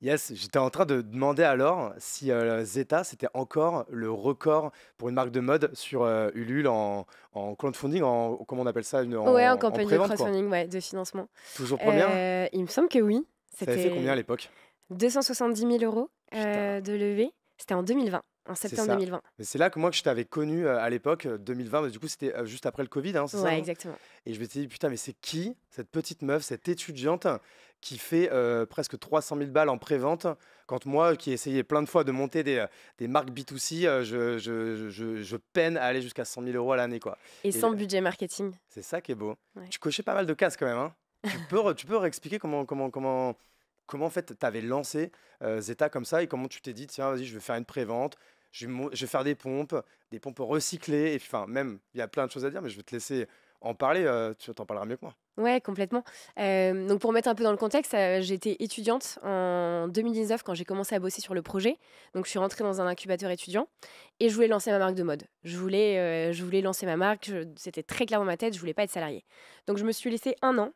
Yes, j'étais en train de demander alors si Zeta, c'était encore le record pour une marque de mode sur Ulule en crowdfunding, comment on appelle ça, Ouais, en en campagne de pré-vente, quoi. crowdfunding, ouais, de financement. Toujours première? Il me semble que oui. Ça avait fait combien à C'était l'époque? 270 000 euros Putain, de levée. C'était en 2020, en c'est septembre ça. 2020. Mais c'est là que moi que je t'avais connu à l'époque, 2020, mais du coup c'était juste après le Covid, hein, c'est ça, Ouais, non? exactement. Et je m'étais dit, putain, mais c'est qui cette petite meuf, cette étudiante qui fait presque 300 000 balles en pré-vente quand moi, qui essayais plein de fois de monter des marques B2C, je peine à aller jusqu'à 100 000 euros à l'année, quoi. Et Et sans budget marketing. c'est ça qui est beau. Ouais. Tu cochais pas mal de cases quand même, hein. Tu peux réexpliquer comment en fait tu avais lancé Zeta comme ça et comment tu t'es dit, tiens, vas-y, je vais faire une pré-vente, je vais faire des pompes recyclées, et puis, enfin, même, il y a plein de choses à dire, mais je vais te laisser en parler, tu t'en parleras mieux que moi. Ouais, complètement. Donc pour mettre un peu dans le contexte, j'étais étudiante en 2019 quand j'ai commencé à bosser sur le projet. Donc je suis rentrée dans un incubateur étudiant et je voulais lancer ma marque de mode. Je voulais lancer ma marque, c'était très clair dans ma tête, je voulais pas être salariée. Donc je me suis laissé un an,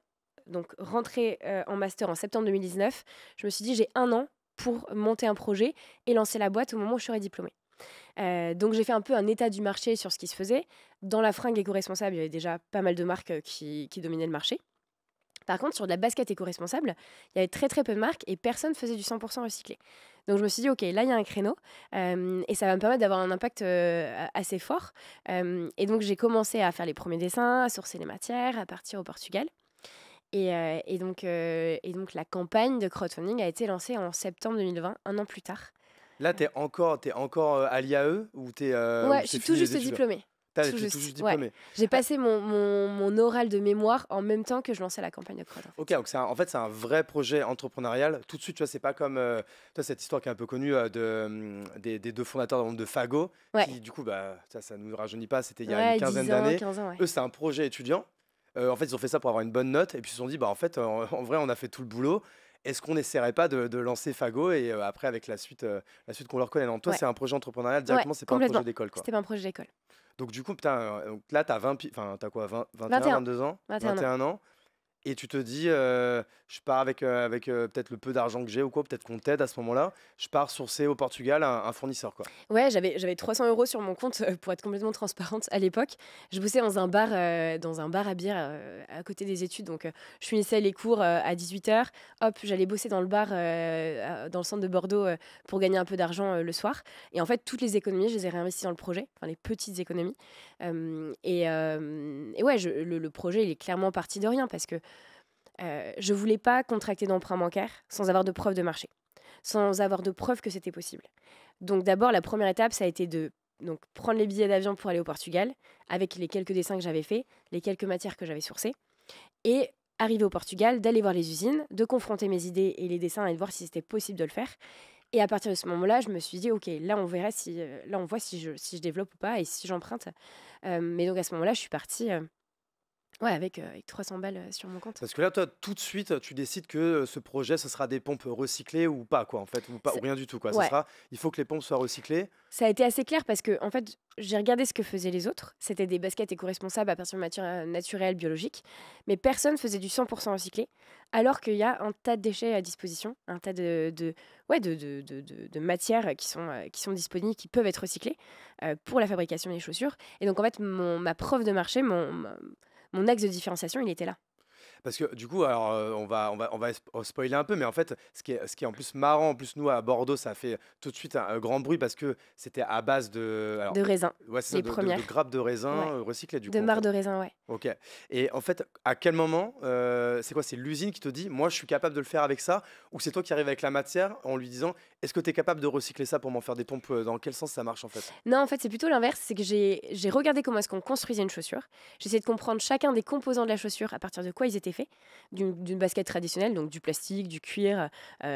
donc rentrée en master en septembre 2019. Je me suis dit j'ai un an pour monter un projet et lancer la boîte au moment où je serai diplômée. Donc j'ai fait un peu un état du marché sur ce qui se faisait. Dans la fringue éco-responsable, il y avait déjà pas mal de marques qui dominaient le marché. Par contre, sur de la basket éco-responsable, il y avait très très peu de marques et personne faisait du 100% recyclé. Donc je me suis dit, ok, là il y a un créneau et ça va me permettre d'avoir un impact assez fort. Et donc j'ai commencé à faire les premiers dessins, à sourcer les matières, à partir au Portugal. Et donc la campagne de crowdfunding a été lancée en septembre 2020, un an plus tard. Là, t'es encore allié à eux ou Ouais, je c'est suis tout fini les juste études? diplômée. Tout T'es tout juste, juste ouais. diplômé. J'ai Ah, passé mon oral de mémoire en même temps que je lançais la campagne de crowd, en ok, fait. donc en fait, c'est un vrai projet entrepreneurial. Tout de suite, tu vois, c'est pas comme toi, cette histoire qui est un peu connue des deux fondateurs de Fago, Ouais, qui, du coup, bah, ça nous rajeunit pas, c'était il y a une ouais, quinzaine 10 ans, d'années. 15 ans, ouais. Eux, c'est un projet étudiant. En fait, ils ont fait ça pour avoir une bonne note, et puis ils se sont dit, bah, en fait, en vrai, on a fait tout le boulot. Est-ce qu'on n'essaierait pas de lancer Fago et après, avec la suite qu'on leur connaît? Non, toi, Ouais, c'est un projet entrepreneurial ouais, directement, c'est pas un projet complètement. d'école, quoi. C'était pas un projet d'école. Donc, du coup, putain, donc là, enfin, t'as quoi, 21, 21. 22 ans, 21 ans. 21 ans? Et tu te dis, je pars avec peut-être le peu d'argent que j'ai ou quoi, peut-être qu'on t'aide à ce moment-là. Je pars sourcer au Portugal un fournisseur, quoi. Ouais, j'avais 300 euros sur mon compte pour être complètement transparente à l'époque. Je bossais dans un bar à bière à côté des études. Donc, je finissais les cours à 18 h. Hop, j'allais bosser dans le bar dans le centre de Bordeaux pour gagner un peu d'argent le soir. Et en fait, toutes les économies, je les ai réinvesties dans le projet, enfin les petites économies. Et ouais, le projet, il est clairement parti de rien parce que je voulais pas contracter d'emprunt bancaire sans avoir de preuve de marché, sans avoir de preuve que c'était possible. Donc d'abord, la première étape, ça a été de donc, prendre les billets d'avion pour aller au Portugal, avec les quelques dessins que j'avais faits, les quelques matières que j'avais sourcées, et arriver au Portugal, d'aller voir les usines, de confronter mes idées et les dessins et de voir si c'était possible de le faire. Et à partir de ce moment-là, je me suis dit, ok, là on verra là on voit si je développe ou pas et si j'emprunte. Mais donc à ce moment-là, je suis partie ouais, avec 300 balles sur mon compte. Parce que là, toi, tout de suite, tu décides que ce projet, ce sera des pompes recyclées ou pas, quoi, en fait, ou pas, ou C'est- rien du tout, quoi. Ouais, Il faut que les pompes soient recyclées. ça a été assez clair parce que, en fait, j'ai regardé ce que faisaient les autres. C'était des baskets éco-responsables à partir de matières naturelles, biologiques. Mais personne faisait du 100% recyclé. Alors qu'il y a un tas de déchets à disposition, un tas ouais, de matières qui sont disponibles, qui peuvent être recyclées pour la fabrication des chaussures. Et donc, en fait, ma preuve de marché, mon axe de différenciation, il était là. Parce que du coup, alors spoiler un peu, mais en fait, ce qui est en plus marrant, en plus nous à Bordeaux, ça a fait tout de suite un grand bruit parce que c'était à base de, alors, De raisin, ouais, c'est ça, les de premières. grappes de raisin Ouais. recyclées du De coup, en marc fait. de raisin, ouais. Ok. Et en fait, à quel moment, c'est quoi? C'est l'usine qui te dit, moi, je suis capable de le faire avec ça, ou c'est toi qui arrives avec la matière en lui disant, est-ce que tu es capable de recycler ça pour m'en faire des pompes? Dans quel sens ça marche en fait? Non, en fait, c'est plutôt l'inverse. C'est que j'ai regardé comment est-ce qu'on construisait une chaussure. J'ai essayé de comprendre chacun des composants de la chaussure, à partir de quoi ils étaient faits. D'une basket traditionnelle, donc du plastique, du cuir,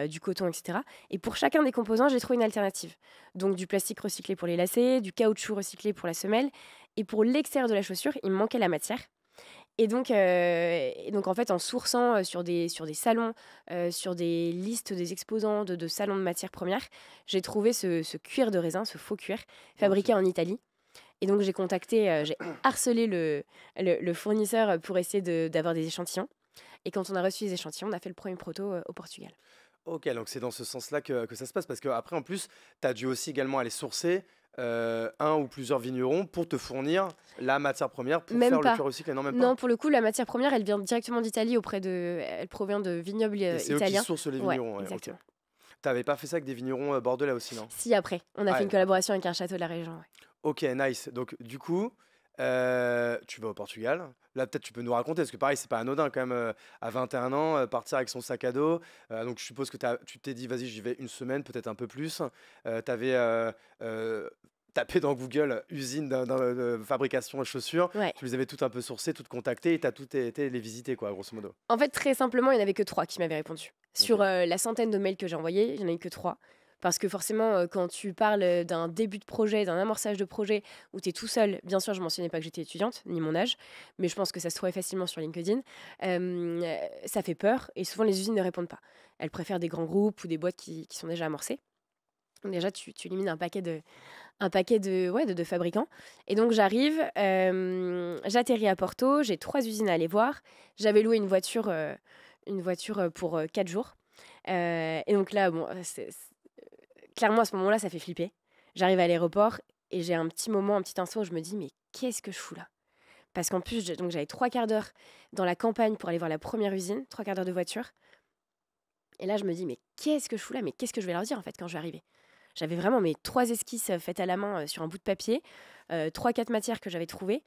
du coton, etc. Et pour chacun des composants, j'ai trouvé une alternative. Donc du plastique recyclé pour les lacets, du caoutchouc recyclé pour la semelle. Et pour l'extérieur de la chaussure, il me manquait la matière. Et donc, en fait, en sourçant sur des salons, sur des listes des exposants de salons de matières premières, j'ai trouvé ce cuir de raisin, ce faux cuir, Ok. fabriqué en Italie. Et donc, j'ai harcelé le fournisseur pour essayer d'avoir des échantillons. Et quand on a reçu les échantillons, on a fait le premier proto au Portugal. Ok, donc c'est dans ce sens-là que ça se passe. Parce qu'après, en plus, tu as dû aussi également aller sourcer un ou plusieurs vignerons pour te fournir la matière première pour Même faire le pas. cuir recyclé. Non, même pas. Non, pour le coup, la matière première, elle vient directement d'Italie elle provient de vignobles Et c'est eux qui italiens. sourcent les Ouais, vignerons, ouais, ok. exactement. T'avais pas fait ça avec des vignerons bordelais aussi, non? Si, après, on a Ah fait une ouais, après. collaboration avec un château de la région. Ouais. Ok, nice. Donc, du coup, tu vas au Portugal. Là, peut-être tu peux nous raconter, parce que pareil, c'est pas anodin quand même, à 21 ans, partir avec son sac à dos. Donc, je suppose que tu t'es dit, vas-y, j'y vais une semaine, peut-être un peu plus. T'avais tapé dans Google usine de fabrication de chaussures. Ouais. Tu les avais toutes un peu sourcées, toutes contactées, et t'as tout été les visiter, quoi, grosso modo. En fait, très simplement, il n'y en avait que 3 qui m'avaient répondu. Ok. Sur la centaine de mails que j'ai envoyés, il n'y en a eu que 3. Parce que forcément, quand tu parles d'un début de projet, d'un amorçage de projet où tu es tout seul, bien sûr, je mentionnais pas que j'étais étudiante, ni mon âge, mais je pense que ça se trouvait facilement sur LinkedIn, ça fait peur et souvent les usines ne répondent pas. Elles préfèrent des grands groupes ou des boîtes qui sont déjà amorcées. Donc déjà, tu élimines un paquet de fabricants. Et donc j'arrive, j'atterris à Porto, j'ai 3 usines à aller voir. J'avais loué une voiture pour 4 jours. Et donc là, bon, clairement à ce moment-là, ça fait flipper. J'arrive à l'aéroport et j'ai un petit moment, un petit instant où je me dis, mais qu'est-ce que je fous là? Parce qu'en plus, donc j'avais 3 quarts d'heure dans la campagne pour aller voir la première usine, 3 quarts d'heure de voiture. Et là, je me dis, mais qu'est-ce que je fous là? Mais qu'est-ce que je vais leur dire en fait quand je vais arriver? J'avais vraiment mes 3 esquisses faites à la main sur un bout de papier, 3-4 matières que j'avais trouvées.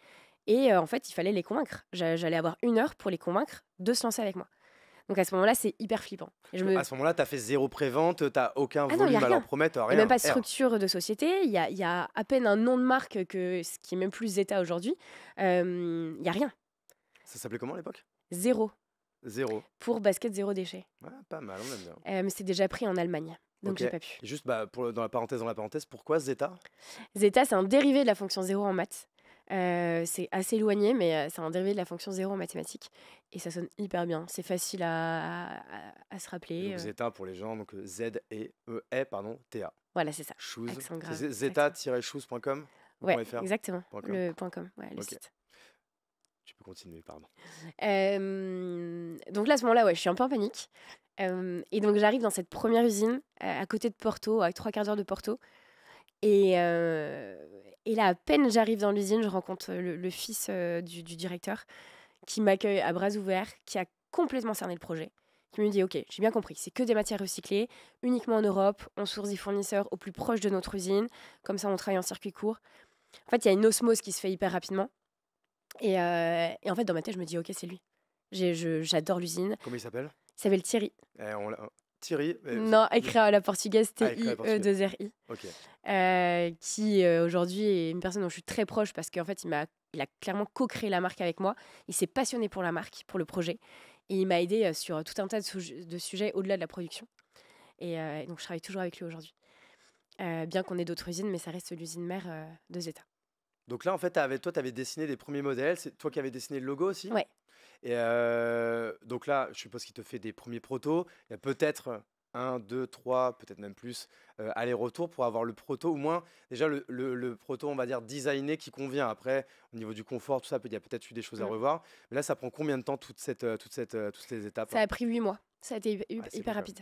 Et en fait, il fallait les convaincre. J'allais avoir 1 heure pour les convaincre de se lancer avec moi. Donc à ce moment-là, c'est hyper flippant. Et je Donc, me... à ce moment-là, t'as fait zéro prévente, t'as aucun Ah non, il n'y a volume à leur rien. promettre, Il n'y a même rien. pas de R. structure de société. Il y a à peine un nom de marque, ce qui est même plus Zeta aujourd'hui. Il n'y a rien. Ça s'appelait comment à l'époque? Zéro. Zéro. Pour basket zéro déchet. Ouais, pas mal, on aime bien. Mais c'est déjà pris en Allemagne. Donc Ok. j'ai pas pu. Et juste bah, dans la parenthèse, pourquoi Zeta? Zeta, c'est un dérivé de la fonction zéro en maths. C'est assez éloigné, mais c'est un dérivé de la fonction zéro en mathématiques. Et ça sonne hyper bien. C'est facile à se Et rappeler. donc Zeta pour les gens, donc Z-E-E, pardon, T-A. Voilà, c'est ça. Shoes. Accent grave. C'est Exactement. zeta-shoes.com ou Ouais, .fr? exactement. .com. Le .com, ouais, le Ok, site. tu peux continuer, pardon. Donc là, à ce moment-là, ouais, je suis un peu en panique. Et donc j'arrive dans cette première usine à côté de Porto, avec 3 quarts d'heure de Porto. Et là, à peine j'arrive dans l'usine, je rencontre le fils du directeur qui m'accueille à bras ouverts, qui a complètement cerné le projet, qui me dit ok, j'ai bien compris, c'est que des matières recyclées, uniquement en Europe, on source des fournisseurs au plus proche de notre usine, comme ça on travaille en circuit court. En fait, il y a une osmose qui se fait hyper rapidement. Et en fait, dans ma tête, je me dis ok, c'est lui. J'adore l'usine. Comment il s'appelle? Il s'appelle Thierry. Thierry. Non, écrit à la portugaise, écrit à la portugaise. T-I-E-2-R-I. Ok. Qui aujourd'hui est une personne dont je suis très proche parce qu'en fait, il a clairement co-créé la marque avec moi. Il s'est passionné pour la marque, pour le projet. Et il m'a aidé sur tout un tas de sujets au-delà de la production. Et donc, je travaille toujours avec lui aujourd'hui. Bien qu'on ait d'autres usines, mais ça reste l'usine mère de Zeta. Donc là, en fait, toi, tu avais dessiné des premiers modèles. C'est toi qui avais dessiné le logo aussi? Ouais. Et donc là, je suppose qu'il te fait des premiers protos. Il y a peut-être un, deux, trois, peut-être même plus aller-retour pour avoir le proto, au moins déjà le proto, on va dire, designé qui convient. Après, au niveau du confort, tout ça, il y a peut-être eu des choses à Mm. revoir. Mais là, ça prend combien de temps, toutes ces étapes? Ça a pris 8 mois. Ça a été Ah, c'est long, hyper quand même. rapide.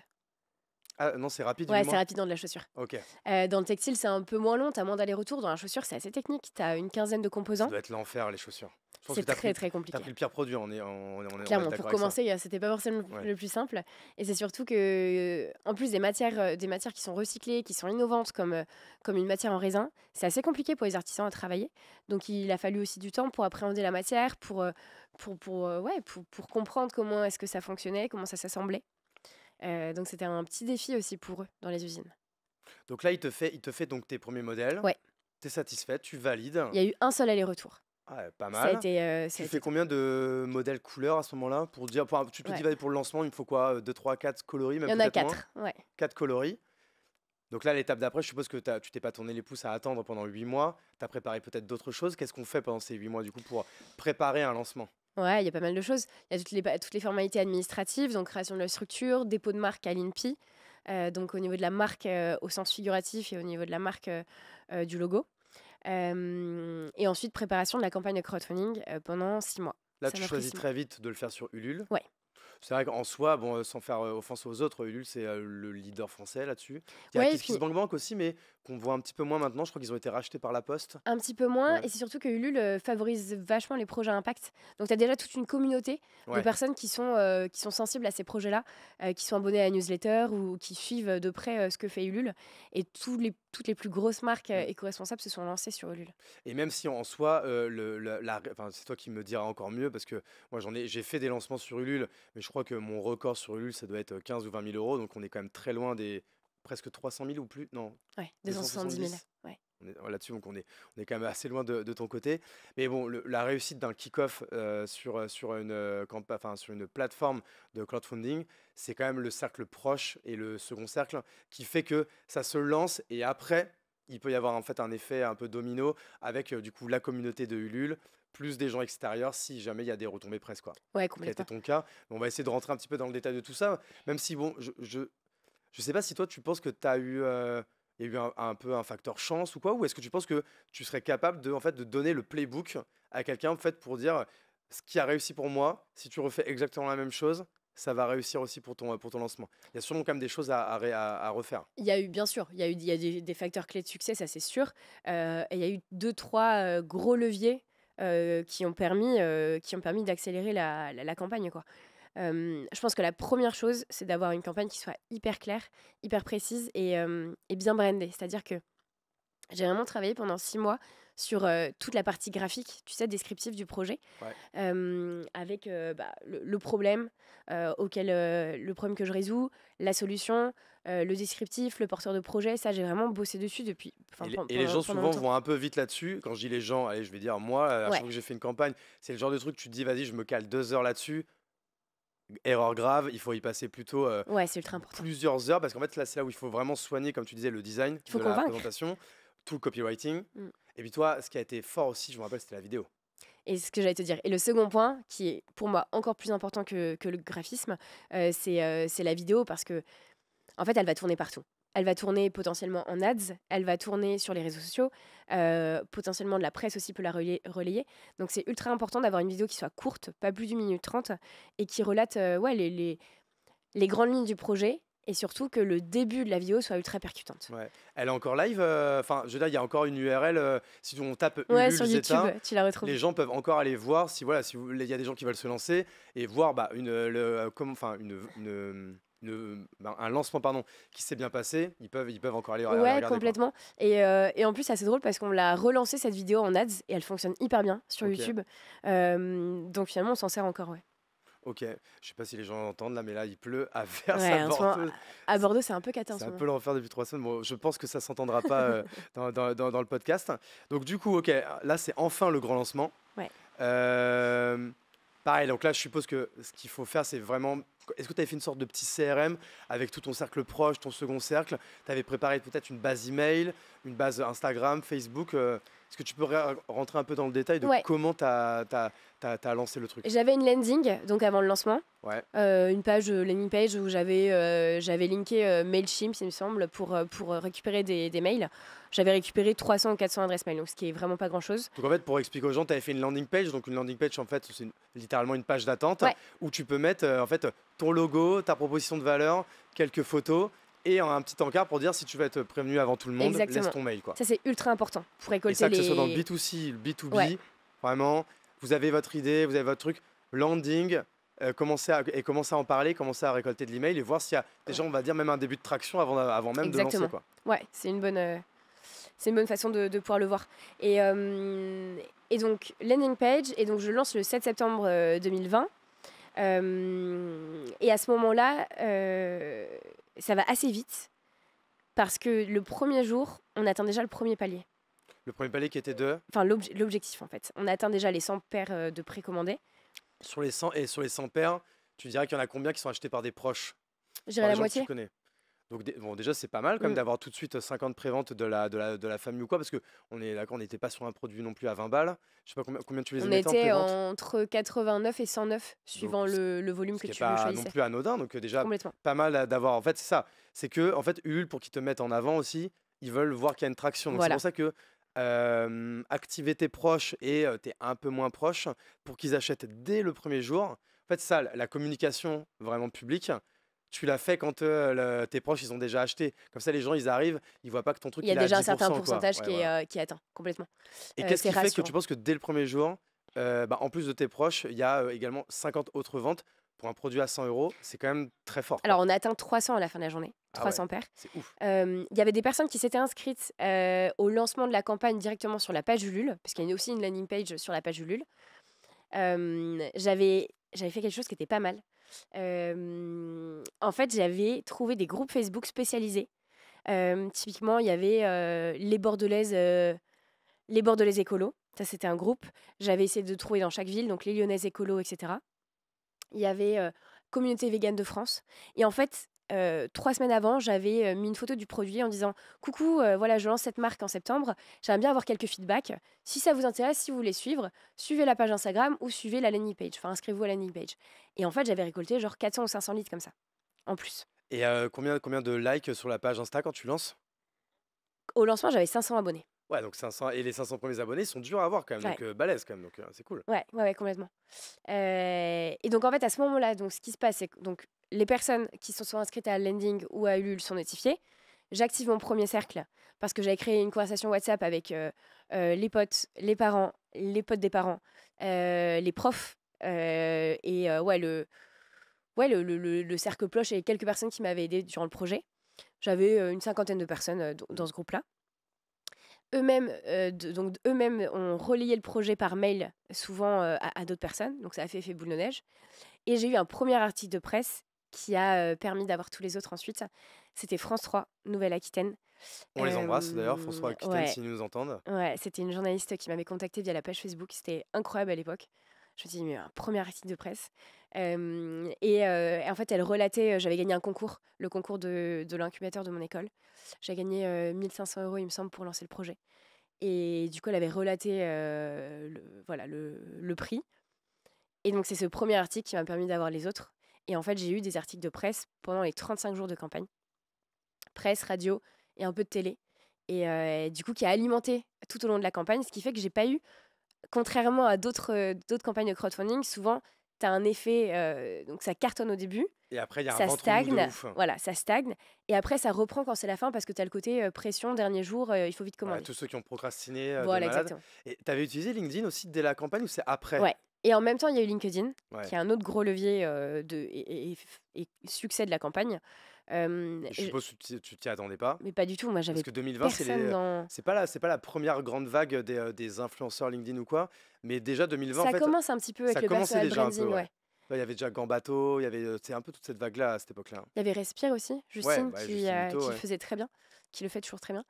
Ah non, c'est rapide, Ouais, 8 c'est mois? rapide dans de la chaussure. Ok. Dans le textile, c'est un peu moins long. Tu as moins d'aller-retour. Dans la chaussure, c'est assez technique. Tu as une quinzaine de Ça composants. doit être l'enfer, les chaussures. Je pense C'est que tu as très, pris, très t'as compliqué. pris le pire produit, on est Clairement, d'accord pour avec ça. commencer, c'était pas forcément Ouais. le plus simple. Et c'est surtout que, en plus des matières qui sont recyclées, qui sont innovantes, comme une matière en raisin, c'est assez compliqué pour les artisans à travailler. Donc il a fallu aussi du temps pour appréhender la matière, pour comprendre comment est-ce que ça fonctionnait, comment ça s'assemblait. Donc c'était un petit défi aussi pour eux dans les usines. Donc là, il te fait donc tes premiers modèles. Ouais, Tu es satisfait, tu valides. il y a eu un seul aller-retour. Ah, ouais, pas Ça a mal. été, ça Tu a fais été top. combien de modèles couleurs à ce moment-là pour dire, tu te Ouais. dis, vas-y, pour le lancement, il me faut quoi? 2, 3, 4 coloris, Il même y en a peut-être moins? 4. Ouais. 4 coloris. Donc là, l'étape d'après, je suppose que tu t'es pas tourné les pouces à attendre pendant 8 mois. Tu as préparé peut-être d'autres choses. Qu'est-ce qu'on fait pendant ces 8 mois, du coup, pour préparer un lancement? Ouais, il y a pas mal de choses. Il y a toutes les formalités administratives, donc création de la structure, dépôt de marque à l'INPI, donc au niveau de la marque au sens figuratif et au niveau de la marque du logo. Et ensuite, préparation de la campagne de crowdfunding pendant 6 mois. Là, Ça tu m'a pris choisis 6 mois. très vite de le faire sur Ulule. Ouais. C'est vrai qu'en soi, bon, sans faire offense aux autres, Ulule, c'est le leader français là-dessus. Il y a Ouais, et puis KissKissBankBank aussi, mais qu'on voit un petit peu moins maintenant. Je crois qu'ils ont été rachetés par La Poste. un petit peu moins, Ouais, et c'est surtout que Ulule favorise vachement les projets à impact. Donc tu as déjà toute une communauté de ouais. personnes qui sont sensibles à ces projets-là, qui sont abonnées à la newsletter ou qui suivent de près ce que fait Ulule. Et toutes les plus grosses marques Mm. éco-responsables se sont lancées sur Ulule. Et même si en soi, enfin, c'est toi qui me diras encore mieux, parce que moi j'ai fait des lancements sur Ulule, mais je crois que mon record sur Ulule, ça doit être 15 ou 20 000 euros, donc on est quand même très loin des presque 300 000 ou plus, non, Ouais, 270 000. 270. Ouais. Là-dessus, donc on est quand même assez loin de ton côté. Mais bon, la réussite d'un kick-off enfin, sur une plateforme de crowdfunding, c'est quand même le cercle proche et le second cercle qui fait que ça se lance et après, il peut y avoir en fait un effet un peu domino avec du coup la communauté de Ulule, plus des gens extérieurs si jamais il y a des retombées presse, quoi. Ouais, Ce qui a été complètement. ton cas. Mais on va essayer de rentrer un petit peu dans le détail de tout ça, même si bon, je sais pas si toi tu penses que tu as eu, il y a eu un peu un facteur chance ou quoi, ou est-ce que tu penses que tu serais capable de, en fait, de donner le playbook à quelqu'un en fait, pour dire ce qui a réussi pour moi, si tu refais exactement la même chose, ça va réussir aussi pour ton lancement. Il y a sûrement quand même des choses à refaire. Il y a eu, bien sûr, il y a des facteurs clés de succès, ça c'est sûr. Et il y a eu deux, trois gros leviers qui ont permis d'accélérer la campagne, quoi. Je pense que la première chose, c'est d'avoir une campagne qui soit hyper claire, hyper précise et bien brandée. C'est-à-dire que j'ai vraiment travaillé pendant 6 mois sur toute la partie graphique, tu sais, descriptive du projet, Ouais. avec le problème le problème que je résous, la solution, le descriptif, le porteur de projet. Ça, j'ai vraiment bossé dessus depuis, Et enfin, les, et les gens pendant souvent longtemps. vont un peu vite là-dessus. Quand je dis les gens, allez, je vais dire moi, à chaque Ouais, fois que j'ai fait une campagne, c'est le genre de truc, tu te dis, vas-y, je me cale 2 heures là-dessus. Erreur grave, il faut y passer plutôt ouais, c'est ultra important. plusieurs heures parce qu'en fait là c'est là où il faut vraiment soigner, comme tu disais, le design Il faut de la convaincre. présentation, tout le copywriting. Mm. Et puis toi, ce qui a été fort aussi, je me rappelle, c'était la vidéo. Et ce que j'allais te dire. Et le second point, qui est pour moi encore plus important que le graphisme, c'est la vidéo parce que en fait, elle va tourner partout. Elle va tourner potentiellement en ads, elle va tourner sur les réseaux sociaux, potentiellement de la presse aussi peut la relayer. Donc c'est ultra important d'avoir une vidéo qui soit courte, pas plus d'une minute 30, et qui relate ouais, les grandes lignes du projet, et surtout que le début de la vidéo soit ultra percutante. Ouais. Elle est encore live, enfin je veux dire, il y a encore une URL, si on tape Ouais, Ulule sur YouTube, Zeta, tu la retrouves. les gens peuvent encore aller voir si voilà, si il y a des gens qui veulent se lancer et voir bah, enfin, un lancement pardon, qui s'est bien passé, ils peuvent encore aller Ouais, regarder quoi. complètement. Et en plus, c'est assez drôle parce qu'on l'a relancé cette vidéo en ads et elle fonctionne hyper bien sur Ok. YouTube. Donc finalement, on s'en sert encore, ouais. Ok, je sais pas si les gens entendent là, mais là il pleut à verse à Ouais, en ce moment, Bordeaux. à Bordeaux, c'est un peu cata en C'est ce un moment. peu l'enfer depuis 3 semaines. Bon, je pense que ça s'entendra pas dans le podcast. Donc du coup, ok, là c'est enfin le grand lancement. Ouais. Euh, Pareil, donc là je suppose que ce qu'il faut faire c'est vraiment... Est-ce que tu avais fait une sorte de petit CRM avec tout ton cercle proche, ton second cercle? Tu avais préparé peut-être une base email, une base Instagram, Facebook. Est-ce que tu peux rentrer un peu dans le détail de Ouais, comment tu as lancé le truc? j'avais une landing, donc avant le lancement, Ouais, une page, landing page où j'avais linké Mailchimp, il me semble, pour récupérer des mails. J'avais récupéré 300 ou 400 adresses mail, donc ce qui est vraiment pas grand-chose. donc en fait, pour expliquer aux gens, tu avais fait une landing page. Donc une landing page, en fait, c'est littéralement une page d'attente Ouais, où tu peux mettre en fait ton logo, ta proposition de valeur, quelques photos et un petit encart pour dire si tu veux être prévenu avant tout le monde, laisse exactement. ton mail quoi. Ça, c'est ultra important pour Et récolter ça, que ce soit dans le les... B2C, le Ouais, B2B, vraiment, vous avez votre idée, vous avez votre truc, landing, commencez à en parler, commencez à récolter de l'email et voir s'il y a déjà, ouais, on va dire, même un début de traction avant même de lancer exactement. quoi. Ouais, c'est une bonne façon de pouvoir le voir. Et donc, landing page, et donc je lance le 7 septembre 2020. Et à ce moment-là, ça va assez vite parce que le premier jour, on atteint déjà le premier palier. Le premier palier qui était de... Enfin, l'objectif en fait. On atteint déjà les 100 paires de précommandés. Sur les 100 et sur les 100 paires, tu dirais qu'il y en a combien qui sont achetés par des proches, Je par dirais des la gens que tu moitié. connais? Donc bon, déjà c'est pas mal quand même Mm. d'avoir tout de suite 50 préventes de la famille ou quoi, parce que on est d'accord, on n'était pas sur un produit non plus à 20 balles. Je sais pas combien tu les On mettais en était prévente, entre 89 et 109 donc suivant le volume ce que qui est tu pas non choisissais. plus anodin. Donc déjà Complètement. pas mal d'avoir. En fait c'est ça, c'est que en fait Ulule pour qu'ils te mettent en avant aussi, ils veulent voir qu'il y a une traction. Donc c'est Voilà. pour ça que activer tes proches et tes un peu moins proches pour qu'ils achètent dès le premier jour. fait, ça, la communication vraiment publique, tu l'as fait quand tes proches, ils ont déjà acheté. Comme ça, les gens, ils arrivent, ils voient pas que ton truc, Il y a il est à déjà un certain 10%, quoi. pourcentage Ouais, voilà. qui est atteint complètement. Et qu'est-ce C'est qui fait que tu rassurant. penses que dès le premier jour, en plus de tes proches, il y a également 50 autres ventes pour un produit à 100 €? C'est quand même très fort, Alors, quoi. on a atteint 300 à la fin de la journée, Ah ouais, 300 paires. c'est ouf. Il y avait des personnes qui s'étaient inscrites au lancement de la campagne directement sur la page Ulule, parce qu'il y a aussi une landing page sur la page Ulule. J'avais fait quelque chose qui était pas mal. En fait, j'avais trouvé des groupes Facebook spécialisés. Typiquement, il y avait les Bordelaises écolos. Ça, c'était un groupe. J'avais essayé de trouver dans chaque ville, donc les Lyonnaises écolos, etc. Il y avait Communauté végane de France. Et en fait, 3 semaines avant, j'avais mis une photo du produit en disant coucou, voilà, je lance cette marque en septembre. J'aimerais bien avoir quelques feedbacks. Si ça vous intéresse, si vous voulez suivre, suivez la page Instagram ou suivez la landing page. Enfin, inscrivez-vous à la landing page. Et en fait, j'avais récolté genre 400 ou 500 litres comme ça, en plus. Et combien de likes sur la page Insta quand tu lances? Au lancement, j'avais 500 abonnés. Ouais, donc 500, et les 500 premiers abonnés sont durs à avoir quand même, Ouais. donc balèze quand même, donc c'est cool. Ouais, complètement. Et donc, en fait, à ce moment-là, donc, ce qui se passe, c'est que donc, les personnes qui se sont inscrites à la landing ou à Ulule sont notifiées. J'active mon premier cercle parce que j'avais créé une conversation WhatsApp avec les potes, les parents, les potes des parents, les profs le cercle cloche et quelques personnes qui m'avaient aidé durant le projet. J'avais une cinquantaine de personnes dans ce groupe-là. Eux-mêmes ont relayé le projet par mail, souvent à d'autres personnes. Donc ça a fait effet boule de neige. Et j'ai eu un premier article de presse qui a permis d'avoir tous les autres ensuite. C'était France 3, Nouvelle-Aquitaine. On les embrasse d'ailleurs, François Aquitaine, Ouais, s'ils nous entendent. ouais, c'était une journaliste qui m'avait contactée via la page Facebook. C'était incroyable à l'époque. Je me suis dit, mais un premier article de presse. Et en fait, elle relatait, j'avais gagné un concours, le concours de l'incubateur de mon école. J'ai gagné 1500 €, il me semble, pour lancer le projet. Et du coup, elle avait relaté le prix. Et donc, c'est ce premier article qui m'a permis d'avoir les autres. Et en fait, j'ai eu des articles de presse pendant les 35 jours de campagne. Presse, radio et un peu de télé. Et du coup, qui a alimenté tout au long de la campagne, ce qui fait que j'ai pas eu, contrairement à d'autres campagnes de crowdfunding, souvent, tu as un effet, donc ça cartonne au début, Et après, il y a un ça ventre mou de stagne, ouf. voilà, ça stagne, et après ça reprend quand c'est la fin parce que tu as le côté pression, dernier jour, il faut vite Ouais, commander. tous ceux qui ont procrastiné de Voilà, malade. exactement. Et t'avais utilisé LinkedIn aussi dès la campagne ou c'est après? Ouais. Et en même temps, il y a eu LinkedIn, Ouais. qui est un autre gros levier et succès de la campagne. Et je Et suppose que tu t'y attendais pas. mais pas du tout, moi Parce j'avais que 2020, personne dans. c'est pas la première grande vague des influenceurs LinkedIn ou quoi. Mais déjà 2020, en Ça fait, commence un petit peu avec ça le commençait personal déjà un peu, branding, ouais. ouais. Ouais, il y avait déjà Gambato, il y avait c'est un peu toute cette vague-là à cette époque-là. Il y avait Respire aussi, Ouais, Justine, bah, qui, Justine Hutto, qui le ouais. faisait très bien, qui le fait toujours très bien.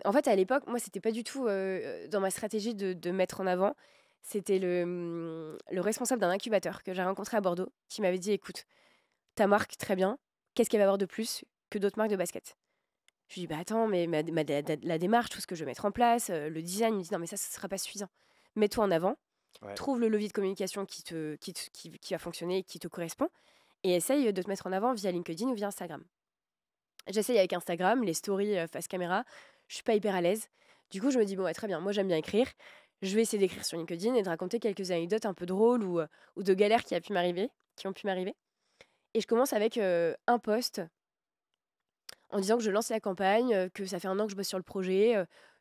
En fait, à l'époque, moi, c'était pas du tout dans ma stratégie de mettre en avant. C'était le responsable d'un incubateur que j'ai rencontré à Bordeaux qui m'avait dit, écoute, ta marque, très bien, qu'est-ce qu'elle va avoir de plus que d'autres marques de basket? Je lui dis, bah attends, mais la démarche, tout ce que je vais mettre en place, le design, il me dit, non, mais ça ne sera pas suffisant. Mets-toi en avant, Ouais. trouve le levier de communication qui va fonctionner et qui te correspond, et essaye de te mettre en avant via LinkedIn ou via Instagram. J'essaye avec Instagram, les stories face caméra, je suis pas hyper à l'aise. Du coup, je me dis, bon, ouais, très bien, moi j'aime bien écrire, je vais essayer d'écrire sur LinkedIn et de raconter quelques anecdotes un peu drôles ou de galères qui ont pu m'arriver. Et je commence avec un post en disant que je lance la campagne, que ça fait 1 an que je bosse sur le projet,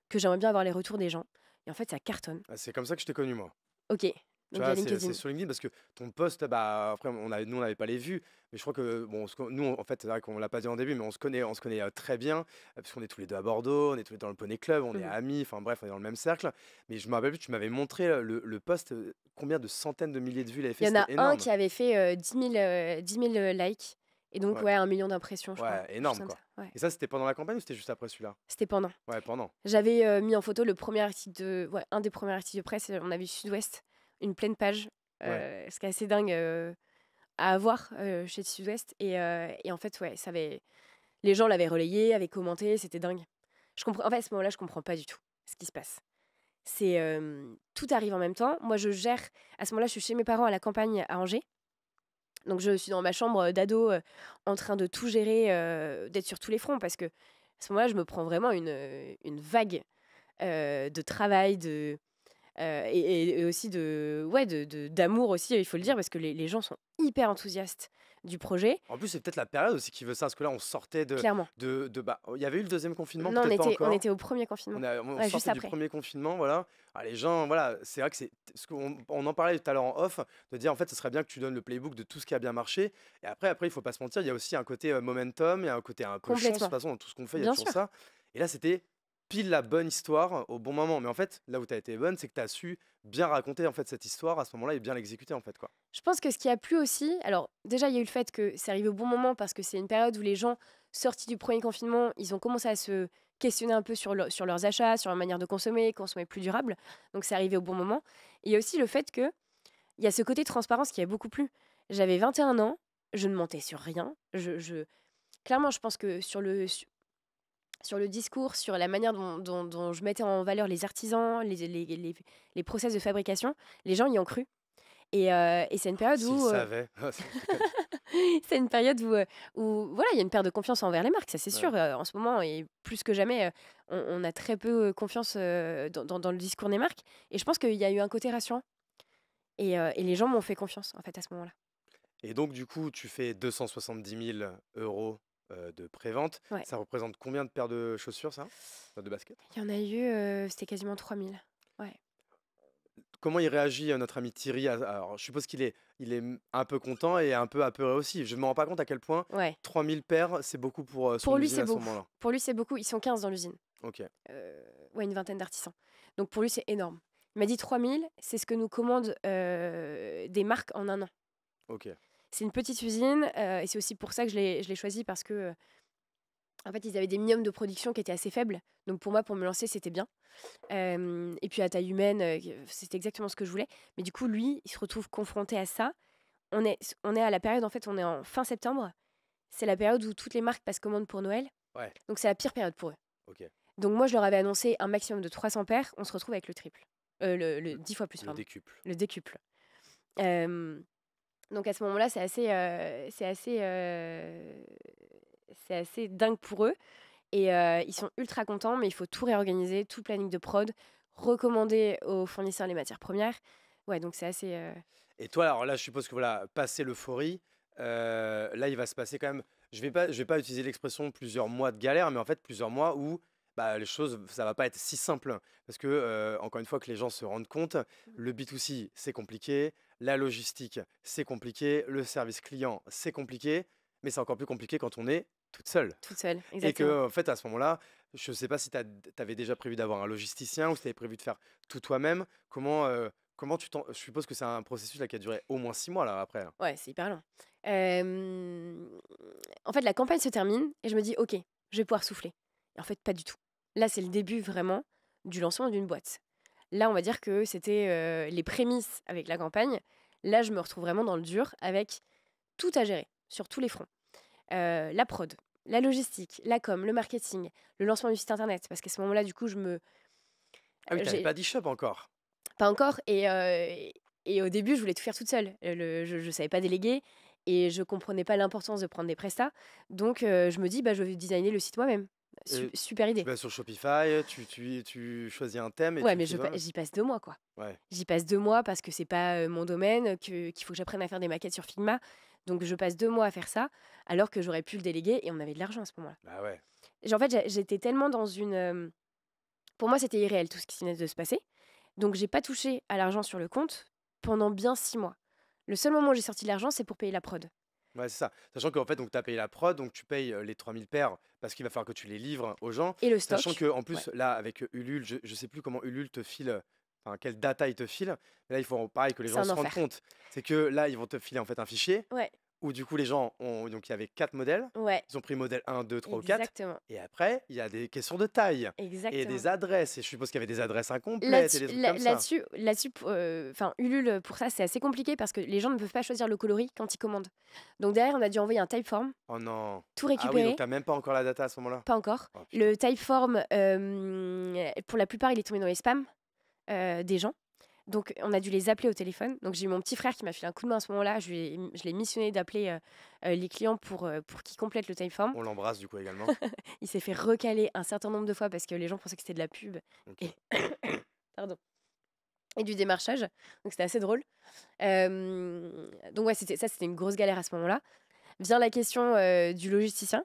que j'aimerais bien avoir les retours des gens. Et en fait, ça cartonne. Ah, c'est comme ça que je t'ai connu, moi. Ok, Tu donc via vois, c'est LinkedIn. sur LinkedIn parce que ton post, bah, après, nous, on n'avait pas les vues, mais je crois que, bon, nous, en fait, c'est vrai qu'on l'a pas dit en début, mais on se connaît très bien, parce qu'on est tous les deux à Bordeaux, on est tous les deux dans le Poney Club, on est Mhm. amis, enfin bref, on est dans le même cercle. Mais je me rappelle plus, tu m'avais montré le post, combien de centaines de milliers de vues il avait Il fait, y en a c'était un énorme. qui avait fait 10 000 likes. Et donc, Ouais, ouais, 1 million d'impressions, je crois. ouais, Quelque chose énorme, comme ça. quoi. Ouais. Et ça, c'était pendant la campagne ou c'était juste après celui-là? C'était pendant. Ouais, pendant. J'avais mis en photo le premier article un des premiers articles de presse. On avait Sud-Ouest, une pleine page, Ouais. ce qui est assez dingue à avoir chez Sud-Ouest. Et en fait, ouais, les gens l'avaient relayé, avaient commenté, c'était dingue. En fait, à ce moment-là, je comprends pas du tout ce qui se passe. C'est tout arrive en même temps. Moi, je gère. À ce moment-là, je suis chez mes parents à la campagne à Angers. Donc, je suis dans ma chambre d'ado en train de tout gérer, d'être sur tous les fronts parce que à ce moment-là, je me prends vraiment une vague de travail, Et aussi d'amour aussi, il faut le dire, parce que les gens sont hyper enthousiastes du projet, En plus, c'est peut-être la période aussi qui veut ça, parce que là, on sortait clairement. bah, il y avait eu le deuxième confinement, Non, peut-être pas on encore. était au premier confinement. On Ouais, juste sortait du après. premier confinement, voilà. Ah, les gens, voilà, c'est vrai que c'est ce on en parlait tout à l'heure en off, de dire en fait, ce serait bien que tu donnes le playbook de tout ce qui a bien marché. Et après, il faut pas se mentir, il y a aussi un côté momentum, il y a un côté un peu chance. De toute Complètement. façon, dans tout ce qu'on fait, il y a Bien toujours sûr. ça. Et là, c'était pile la bonne histoire au bon moment. Mais en fait, là où tu as été bonne, c'est que tu as su bien raconter en fait cette histoire à ce moment-là et bien l'exécuter en fait, quoi. Je pense que ce qui a plu aussi, alors déjà, il y a eu le fait que c'est arrivé au bon moment parce que c'est une période où les gens sortis du premier confinement, ils ont commencé à se questionner un peu sur leurs achats, sur leur manière de consommer plus durable. Donc c'est arrivé au bon moment. Et il y a aussi le fait que il y a ce côté transparence qui a beaucoup plu. J'avais 21 ans, je ne mentais sur rien. Clairement, je pense que sur le discours, sur la manière dont je mettais en valeur les artisans, les process de fabrication, les gens y ont cru. Et c'est une période S'ils où savaient. Je déconne. c'est une période où voilà, il y a une perte de confiance envers les marques, ça c'est Ouais. sûr. En ce moment, et plus que jamais, on a très peu confiance dans le discours des marques. Et je pense qu'il y a eu un côté rassurant. Et les gens m'ont fait confiance, en fait, à ce moment-là. Et donc, du coup, tu fais 270 000 € de prévente. Ouais. Ça représente combien de paires de chaussures, ça? De baskets? Il y en a eu, c'était quasiment 3000. Ouais. Comment il réagit, notre ami Thierry? Alors, je suppose qu'il est un peu content et un peu apeuré aussi. Je ne me rends pas compte à quel point Ouais. 3000 paires, c'est beaucoup pour son Pour lui, usine c'est à ce beaucoup. moment-là. Pour lui, c'est beaucoup. Ils sont 15 dans l'usine. Ok, Ouais, une vingtaine d'artisans. Donc pour lui, c'est énorme. Il m'a dit 3000, c'est ce que nous commandent des marques en un an. ok. C'est une petite usine et c'est aussi pour ça que je l'ai choisi parce que en fait, ils avaient des minimums de production qui étaient assez faibles. Donc pour moi, pour me lancer, c'était bien. Et puis à taille humaine, c'était exactement ce que je voulais. Mais du coup, lui, il se retrouve confronté à ça. On est à la période, en fait, on est en fin septembre. C'est la période où toutes les marques passent commande pour Noël. Ouais, Donc c'est la pire période pour eux. ok. Donc moi, je leur avais annoncé un maximum de 300 paires. On se retrouve avec le triple. Le Le, 10 fois plus, le pardon. décuple. Le décuple. Euh, donc à ce moment-là, c'est assez dingue pour eux. Et ils sont ultra contents, mais il faut tout réorganiser, tout planning de prod, recommander aux fournisseurs les matières premières. Ouais, donc c'est assez... Et toi, alors là, je suppose que voilà, passé l'euphorie, là, il va se passer quand même. Je vais pas utiliser l'expression plusieurs mois de galère, mais en fait, plusieurs mois où bah, les choses, ça va pas être si simple. Parce que, encore une fois, que les gens se rendent compte, le B2C, c'est compliqué, la logistique, c'est compliqué, le service client, c'est compliqué, mais c'est encore plus compliqué quand on est toute seule. toute seule, Et exactement. que, en fait, à ce moment-là, je ne sais pas si tu avais déjà prévu d'avoir un logisticien ou si tu avais prévu de faire tout toi-même. Comment je suppose que c'est un processus là, qui a duré au moins 6 mois là, après, là. Ouais, c'est hyper long. En fait, la campagne se termine et je me dis, ok, je vais pouvoir souffler. Et en fait, pas du tout. Là, c'est le début vraiment du lancement d'une boîte. Là, on va dire que c'était les prémices avec la campagne. Là, je me retrouve vraiment dans le dur avec tout à gérer sur tous les fronts. La prod, la logistique, la com, le marketing, le lancement du site internet. Parce qu'à ce moment-là, du coup, Ah oui, tu n'avais j'ai pas d'e-shop encore. pas encore. Et au début, je voulais tout faire toute seule. Je ne savais pas déléguer et je comprenais pas l'importance de prendre des prestats. Donc, je me dis, bah, je vais designer le site moi-même. Et Super tu idée. vas sur Shopify, tu choisis un thème et Ouais, tu mais t'y vas. j'y passe 2 mois, quoi. Ouais. J'y passe 2 mois parce que c'est pas mon domaine, qu'il faut que j'apprenne à faire des maquettes sur Figma. Donc, je passe 2 mois à faire ça, alors que j'aurais pu le déléguer et on avait de l'argent à ce moment-là. Bah ouais. En fait, j'étais tellement dans une. Pour moi, c'était irréel tout ce qui venait de se passer. Donc, j'ai pas touché à l'argent sur le compte pendant bien 6 mois. Le seul moment où j'ai sorti de l'argent, c'est pour payer la prod. Ouais, c'est ça. Sachant qu'en fait, tu as payé la prod, donc tu payes les 3000 paires parce qu'il va falloir que tu les livres aux gens. Et le Sachant stock. qu'en Ouais. plus, là, avec Ulule, je ne sais plus comment Ulule te file, enfin, quelle data il te file. Mais là, il faut pareil que les C'est gens un se rendent enfer. compte. C'est que là, ils vont te filer en fait un fichier Ouais, où du coup, les gens ont. Donc, il y avait 4 modèles. ouais, Ils ont pris modèle 1, 2, 3 ou 4. exactement. Et après, il y a des questions de taille et Exactement. des adresses. Et je suppose qu'il y avait des adresses incomplètes et Là-dessus, des trucs comme ça. Ulule, pour ça, c'est assez compliqué parce que les gens ne peuvent pas choisir le coloris quand ils commandent. Donc derrière, on a dû envoyer un typeform, Oh non. tout Ah oui, donc récupérer. t'as même pas encore la data à ce moment-là. Pas encore. Oh putain. Le typeform, pour la plupart, il est tombé dans les spams des gens. Donc, on a dû les appeler au téléphone. Donc, j'ai eu mon petit frère qui m'a filé un coup de main à ce moment-là. Je l'ai missionné d'appeler les clients pour qu'ils complètent le typeform. On l'embrasse du coup également. Il s'est fait recaler un certain nombre de fois parce que les gens pensaient que c'était de la pub. Ok. Et, pardon. et du démarchage. Donc c'était assez drôle. Donc ouais, c'était une grosse galère à ce moment-là. Vient la question du logisticien.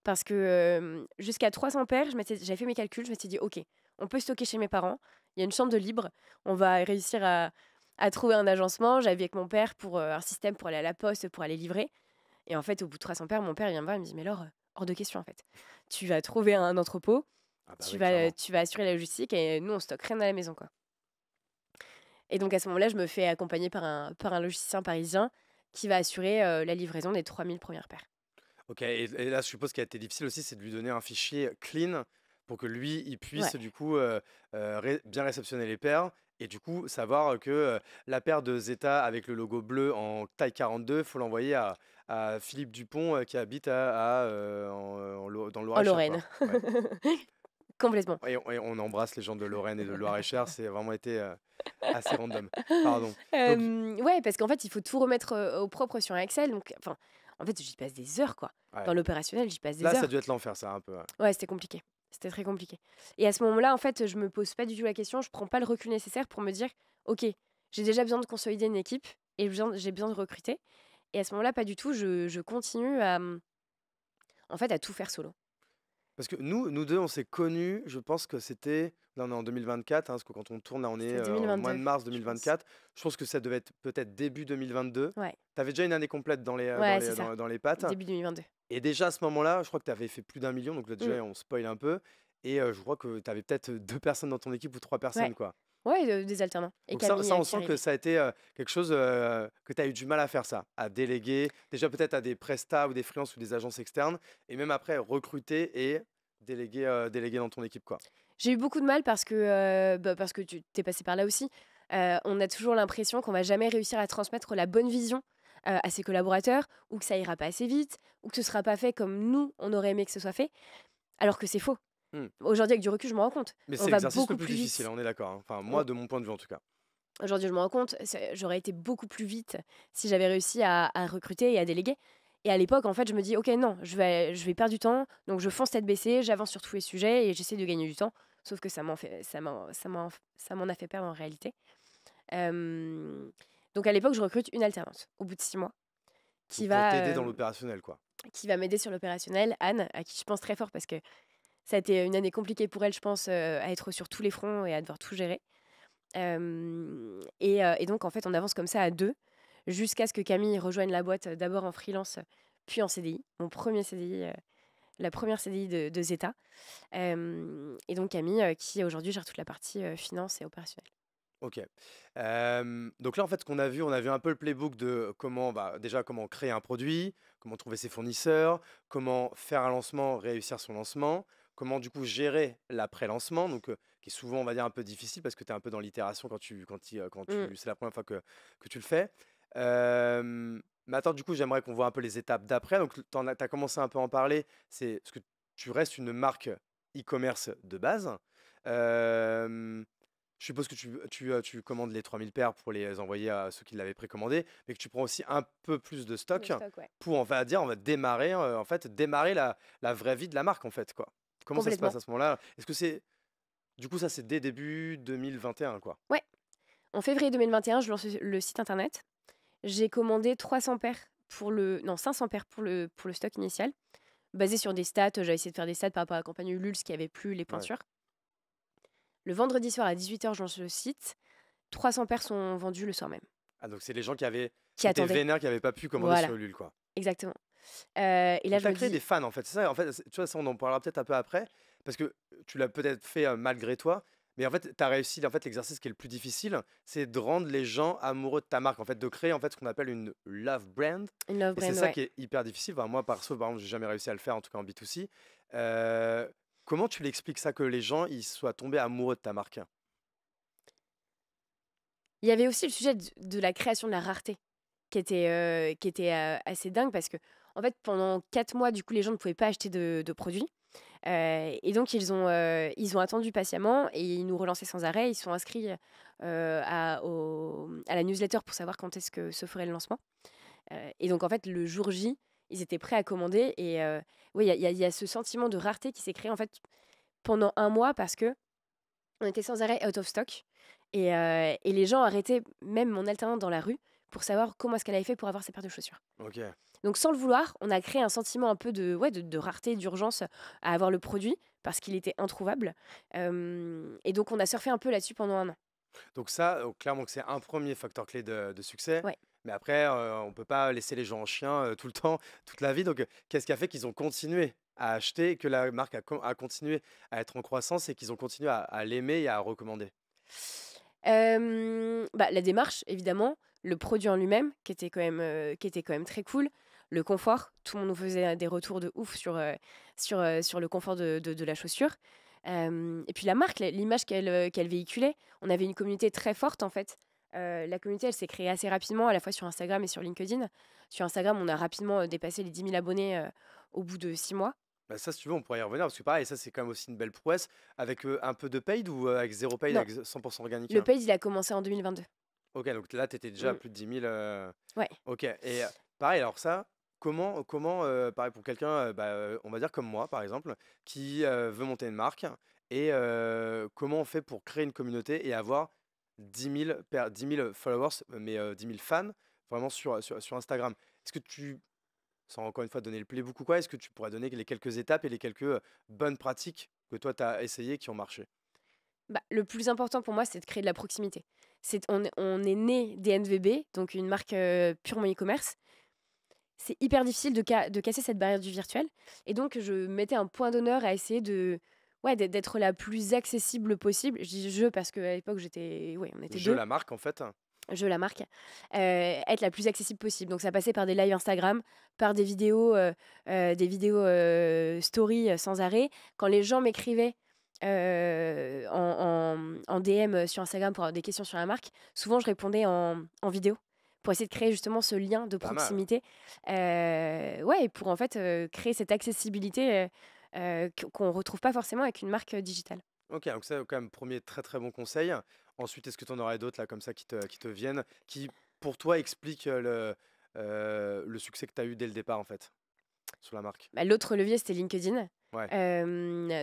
Parce que jusqu'à 300 paires, j'avais fait mes calculs, je m'étais dit, OK, on peut stocker chez mes parents, il y a une chambre de libre, on va réussir à trouver un agencement. J'avais avec mon père pour un système pour aller à la poste, pour aller livrer. Et en fait, au bout de 300 paires, mon père il vient me voir, il me dit, mais Laure, hors de question en fait. Tu vas trouver un entrepôt, Ah bah oui, clairement. tu vas assurer la logistique et nous, on stocke rien à la maison, quoi. Et donc à ce moment-là, je me fais accompagner par un logisticien parisien qui va assurer la livraison des 3000 premières paires. Ok, et là, je suppose qu'il a été difficile aussi, c'est de lui donner un fichier clean pour que lui, il Ouais. puisse du coup bien réceptionner les paires et du coup savoir que la paire de Zeta avec le logo bleu en taille 42, il faut l'envoyer à Philippe Dupont qui habite dans le En Loir-et-Cher, quoi. Lorraine. Ouais. Complètement. Et on embrasse les gens de Lorraine et de Loir-et-Cher, c'est vraiment été assez random. Pardon. Donc, Ouais, parce qu'en fait, il faut tout remettre au propre sur un Excel. Donc, enfin, en fait, j'y passe des heures, quoi. ouais. Dans l'opérationnel, j'y passe Là, des ça a heures. dû être l'enfer, ça, un peu. Ouais. Ouais, c'était compliqué. C'était très compliqué. Et à ce moment-là, en fait, je me pose pas du tout la question. Je prends pas le recul nécessaire pour me dire, OK, j'ai déjà besoin de consolider une équipe et j'ai besoin de recruter. Et à ce moment-là, pas du tout. Je continue en fait, à tout faire solo. Parce que nous deux, on s'est connus, je pense que c'était, là on est en 2024, hein, parce que quand on tourne, là on est C'était au mois de 2022, mars je pense. 2024, je pense que ça devait être peut-être début 2022. Ouais, Tu avais déjà une année complète ouais, c'est ça. dans les pattes, Début 2022. et déjà à ce moment-là, je crois que tu avais fait plus d'un million, donc là Mm. déjà on spoil un peu, et je crois que tu avais peut-être deux personnes dans ton équipe ou trois Ouais, personnes, quoi. ouais, des alternants. Et Donc ça, Camille on qui sent que arrivait. ça a été quelque chose que tu as eu du mal à faire ça, à déléguer, déjà peut-être à des prestats ou des freelances ou des agences externes, et même après recruter et déléguer dans ton équipe, quoi. J'ai eu beaucoup de mal parce que tu t'es passé par là aussi. On a toujours l'impression qu'on va jamais réussir à transmettre la bonne vision à ses collaborateurs, ou que ça ira pas assez vite, ou que ce sera pas fait comme nous, on aurait aimé que ce soit fait, alors que c'est faux. Hmm. Aujourd'hui, avec du recul, je me rends compte. Mais On c'est va l'exercice le beaucoup plus plus difficile, hein, vite. on est d'accord, hein. Enfin, On- moi, de mon point de vue en tout cas. Aujourd'hui, je me rends compte, j'aurais été beaucoup plus vite si j'avais réussi à recruter et à déléguer. Et à l'époque, en fait, je me dis, ok, non, je vais perdre du temps, donc je fonce tête baissée, j'avance sur tous les sujets et j'essaie de gagner du temps. Sauf que ça m'en a fait perdre en réalité. Euh, donc à l'époque, je recrute une alternante au bout de 6 mois qui Donc pour va, t'aider dans l'opérationnel, quoi. qui va m'aider sur l'opérationnel, Anne, à qui je pense très fort parce que ça a été une année compliquée pour elle, je pense, à être sur tous les fronts et à devoir tout gérer. Et donc, en fait, on avance comme ça à deux jusqu'à ce que Camille rejoigne la boîte d'abord en freelance, puis en CDI. Mon premier CDI, la première CDI de Zeta. Et donc Camille, qui aujourd'hui gère toute la partie finance et opérationnelle. Ok. Donc là, en fait, ce qu'on a vu, on a vu un peu le playbook de comment, bah, déjà, comment créer un produit, comment trouver ses fournisseurs, comment faire un lancement, réussir son lancement, comment du coup gérer l'après-lancement, donc qui est souvent, on va dire, un peu difficile parce que tu es un peu dans l'itération Mm. c'est la première fois que tu le fais. Mais attends, du coup, j'aimerais qu'on voit un peu les étapes d'après. Donc, tu as commencé un peu à en parler, c'est parce que tu restes une marque e-commerce de base. Euh, je suppose que tu commandes les 3000 paires pour les envoyer à ceux qui l'avaient précommandé, mais que tu prends aussi un peu plus de Le stock stock, ouais. pour, on va démarrer, démarrer la vraie vie de la marque, en fait, quoi. Comment ça se passe Complètement. à ce moment-là? Est-ce que c'est, du coup, ça, c'est dès début 2021, quoi. Ouais. En février 2021, je lance le site internet. J'ai commandé 300 paires non, 500 paires pour le stock initial, basé sur des stats. J'avais essayé de faire des stats par rapport à la campagne Ulule, ce qui avait plus les Ouais. pointures. Le vendredi soir à 18h, je lance le site. 300 paires sont vendues le soir même. Ah, donc c'est les gens Qui qui étaient attendaient. vénères, qui n'avaient pas pu commander Voilà, sur Ulule, quoi. exactement. Et là, Donc, je tu as me créé dis, des fans, en fait. C'est ça, en fait, tu vois, ça, on en parlera peut-être un peu après, parce que tu l'as peut-être fait malgré toi, mais en fait, tu as réussi, en fait, l'exercice qui est le plus difficile, c'est de rendre les gens amoureux de ta marque, en fait, de créer, en fait, ce qu'on appelle une love brand. une love Et c'est brand, ça ouais. qui est hyper difficile. Enfin, moi, perso, par exemple, j'ai jamais réussi à le faire, en tout cas en B2C. Euh, Comment tu l'expliques ça, que les gens, ils soient tombés amoureux de ta marque? Il y avait aussi le sujet de la création de la rareté qui était assez dingue parce que, en fait, pendant 4 mois, du coup, les gens ne pouvaient pas acheter de produits. Et donc, ils ont attendu patiemment et ils nous relançaient sans arrêt. Ils sont inscrits à la newsletter pour savoir quand est-ce que se ferait le lancement. Et donc, en fait, le jour J, ils étaient prêts à commander. Et oui, il y a ce sentiment de rareté qui s'est créé en fait pendant un mois parce que on était sans arrêt out of stock. Et les gens arrêtaient même mon alternante dans la rue pour savoir comment est-ce qu'elle avait fait pour avoir ces paires de chaussures. Ok. Donc sans le vouloir, on a créé un sentiment un peu de rareté, d'urgence à avoir le produit parce qu'il était introuvable. Et donc on a surfé un peu là-dessus pendant un an. Donc ça, clairement que c'est un premier facteur clé de succès. Ouais. Mais après, on peut pas laisser les gens en chien tout le temps, toute la vie. Donc, qu'est-ce qui a fait qu'ils ont continué à acheter, que la marque a continué à être en croissance et qu'ils ont continué à l'aimer et à recommander? La démarche, évidemment, le produit en lui-même, qui était quand même très cool, le confort, tout le monde nous faisait des retours de ouf sur le confort de la chaussure. Et puis la marque, l'image qu'elle véhiculait, on avait une communauté très forte en fait. La communauté, elle s'est créée assez rapidement, à la fois sur Instagram et sur LinkedIn. Sur Instagram, on a rapidement dépassé les 10 000 abonnés au bout de 6 mois. Bah, ça, si tu veux, on pourrait y revenir parce que pareil, ça, c'est quand même aussi une belle prouesse avec un peu de paid ou avec zéro paid, Non, avec 100% organique, le hein. paid, il a commencé en 2022. Ok, donc là, tu étais déjà à Mm. plus de 10 000. Ouais. Ok, et pareil, alors ça, comment pareil pour quelqu'un, on va dire comme moi, par exemple, qui veut monter une marque, et comment on fait pour créer une communauté et avoir 10 000 followers, mais 10 000 fans, vraiment sur Instagram? Est-ce que tu, sans encore une fois donner le playbook ou quoi, est-ce que tu pourrais donner les quelques étapes et les quelques bonnes pratiques que toi, tu as essayées qui ont marché? Le plus important pour moi, c'est de créer de la proximité. On est né DNVB, donc une marque purement e-commerce. C'est hyper difficile de casser cette barrière du virtuel. Et donc, je mettais un point d'honneur à essayer d'être la plus accessible possible. Je dis je parce qu'à l'époque, on était Je deux, la marque, en fait. je la marque. Être la plus accessible possible. Donc, ça passait par des lives Instagram, par des vidéos story sans arrêt. Quand les gens m'écrivaient en DM sur Instagram pour avoir des questions sur la marque, souvent, je répondais en vidéo pour essayer de créer justement ce lien de Pas mal. proximité. Ouais, et pour en fait créer cette accessibilité qu'on ne retrouve pas forcément avec une marque digitale. Ok, donc ça, quand même, premier très très bon conseil. Ensuite, est-ce que tu en aurais d'autres là comme ça qui te viennent, qui pour toi expliquent le succès que tu as eu dès le départ en fait sur la marque? L'autre levier, c'était LinkedIn. Ouais,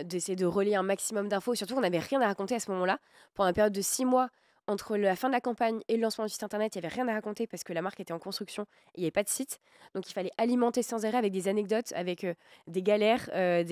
D'essayer de relier un maximum d'infos. Surtout qu'on n'avait rien à raconter à ce moment-là. Pendant une période de 6 mois, entre la fin de la campagne et le lancement du site internet, il n'y avait rien à raconter parce que la marque était en construction et il n'y avait pas de site. Donc il fallait alimenter sans arrêt avec des anecdotes, avec des galères, vraiment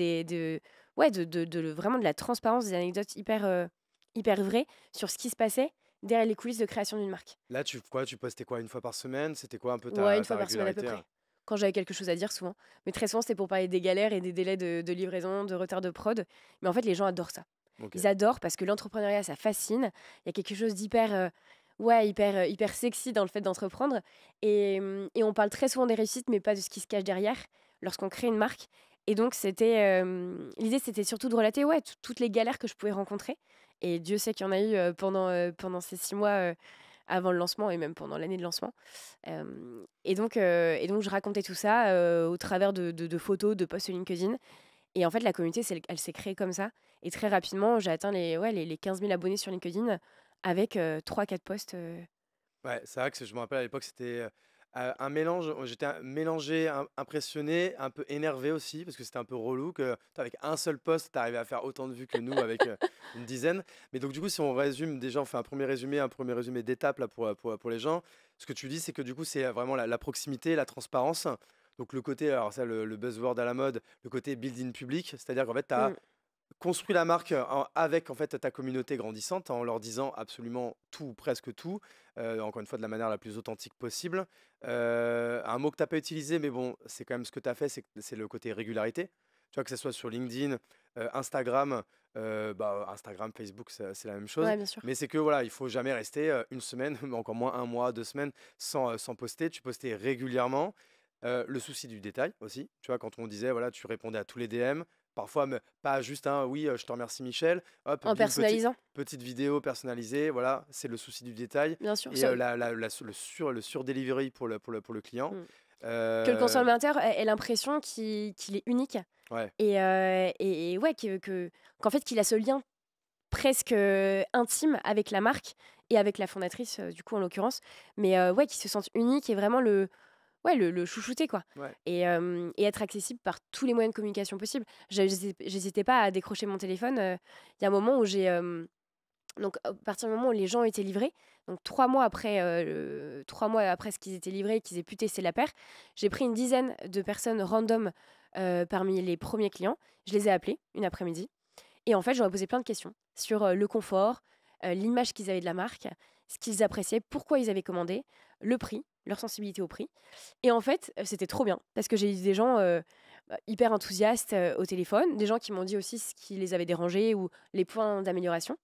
de la transparence, des anecdotes hyper vraies sur ce qui se passait derrière les coulisses de création d'une marque. là tu postais quoi une fois par semaine? C'était quoi un peu Ouais, une ta fois par semaine à peu régularité, près. hein? Quand j'avais quelque chose à dire, souvent. Mais très souvent, c'était pour parler des galères et des délais de livraison, de retard de prod. Mais en fait, les gens adorent ça. Ok. Ils adorent parce que l'entrepreneuriat, ça fascine. Il y a quelque chose d'hyper hyper sexy dans le fait d'entreprendre. Et on parle très souvent des réussites, mais pas de ce qui se cache derrière lorsqu'on crée une marque. Et donc, l'idée, c'était surtout de relater toutes les galères que je pouvais rencontrer. Et Dieu sait qu'il y en a eu pendant ces 6 mois avant le lancement et même pendant l'année de lancement. Et donc, je racontais tout ça au travers de photos, de posts sur LinkedIn. Et en fait, la communauté, elle s'est créée comme ça. Et très rapidement, j'ai atteint les 15 000 abonnés sur LinkedIn avec 3-4 posts. Ouais, c'est vrai que je me rappelle à l'époque, c'était un mélange. J'étais mélangé, impressionné, un peu énervé aussi, parce que c'était un peu relou que avec un seul post, tu arrivais à faire autant de vues que nous avec une dizaine. Mais donc, du coup, si on résume, déjà, on fait un premier résumé d'étapes là pour les gens. Ce que tu dis, c'est que du coup, c'est vraiment la proximité, la transparence. Donc, le côté, alors ça, le buzzword à la mode, le côté building public, c'est-à-dire qu'en fait, tu as Mm. construit la marque avec en fait ta communauté grandissante en leur disant absolument tout ou presque tout, encore une fois de la manière la plus authentique possible. Un mot que tu n'as pas utilisé, mais bon, c'est quand même ce que tu as fait, c'est le côté régularité. Tu vois, que ce soit sur LinkedIn, Instagram, Instagram, Facebook, c'est la même chose. Ouais, bien sûr. Mais c'est que voilà, il faut jamais rester une semaine, mais encore moins un mois, 2 semaines sans poster. Tu postais régulièrement. Le souci du détail aussi, tu vois, quand on disait, voilà, tu répondais à tous les DM, parfois pas juste un oui, je te remercie Michel, hop, En bim, personnalisant, petite vidéo personnalisée, voilà, c'est le souci du détail bien sûr. et le sur-delivery pour le client. Mm. Que le Euh, consommateur ait l'impression qu'il est unique ouais, et ouais, qu'en fait, qu'il a ce lien presque intime avec la marque et avec la fondatrice, du coup, en l'occurrence. Mais ouais, qu'ils se sentent uniques et vraiment le chouchouter, quoi. ouais. Et être accessible par tous les moyens de communication possibles. J'hésitais pas à décrocher mon téléphone. Il y a un moment où Donc, à partir du moment où les gens ont été livrés, donc 3 mois après, 3 mois après ce qu'ils étaient livrés, qu'ils aient pu tester la paire, j'ai pris une dizaine de personnes random parmi les premiers clients. Je les ai appelés une après-midi. Et en fait, j'aurais posé plein de questions sur le confort, l'image qu'ils avaient de la marque, ce qu'ils appréciaient, pourquoi ils avaient commandé, le prix, leur sensibilité au prix. Et en fait, c'était trop bien parce que j'ai eu des gens hyper enthousiastes au téléphone, des gens qui m'ont dit aussi ce qui les avait dérangés ou les points d'amélioration.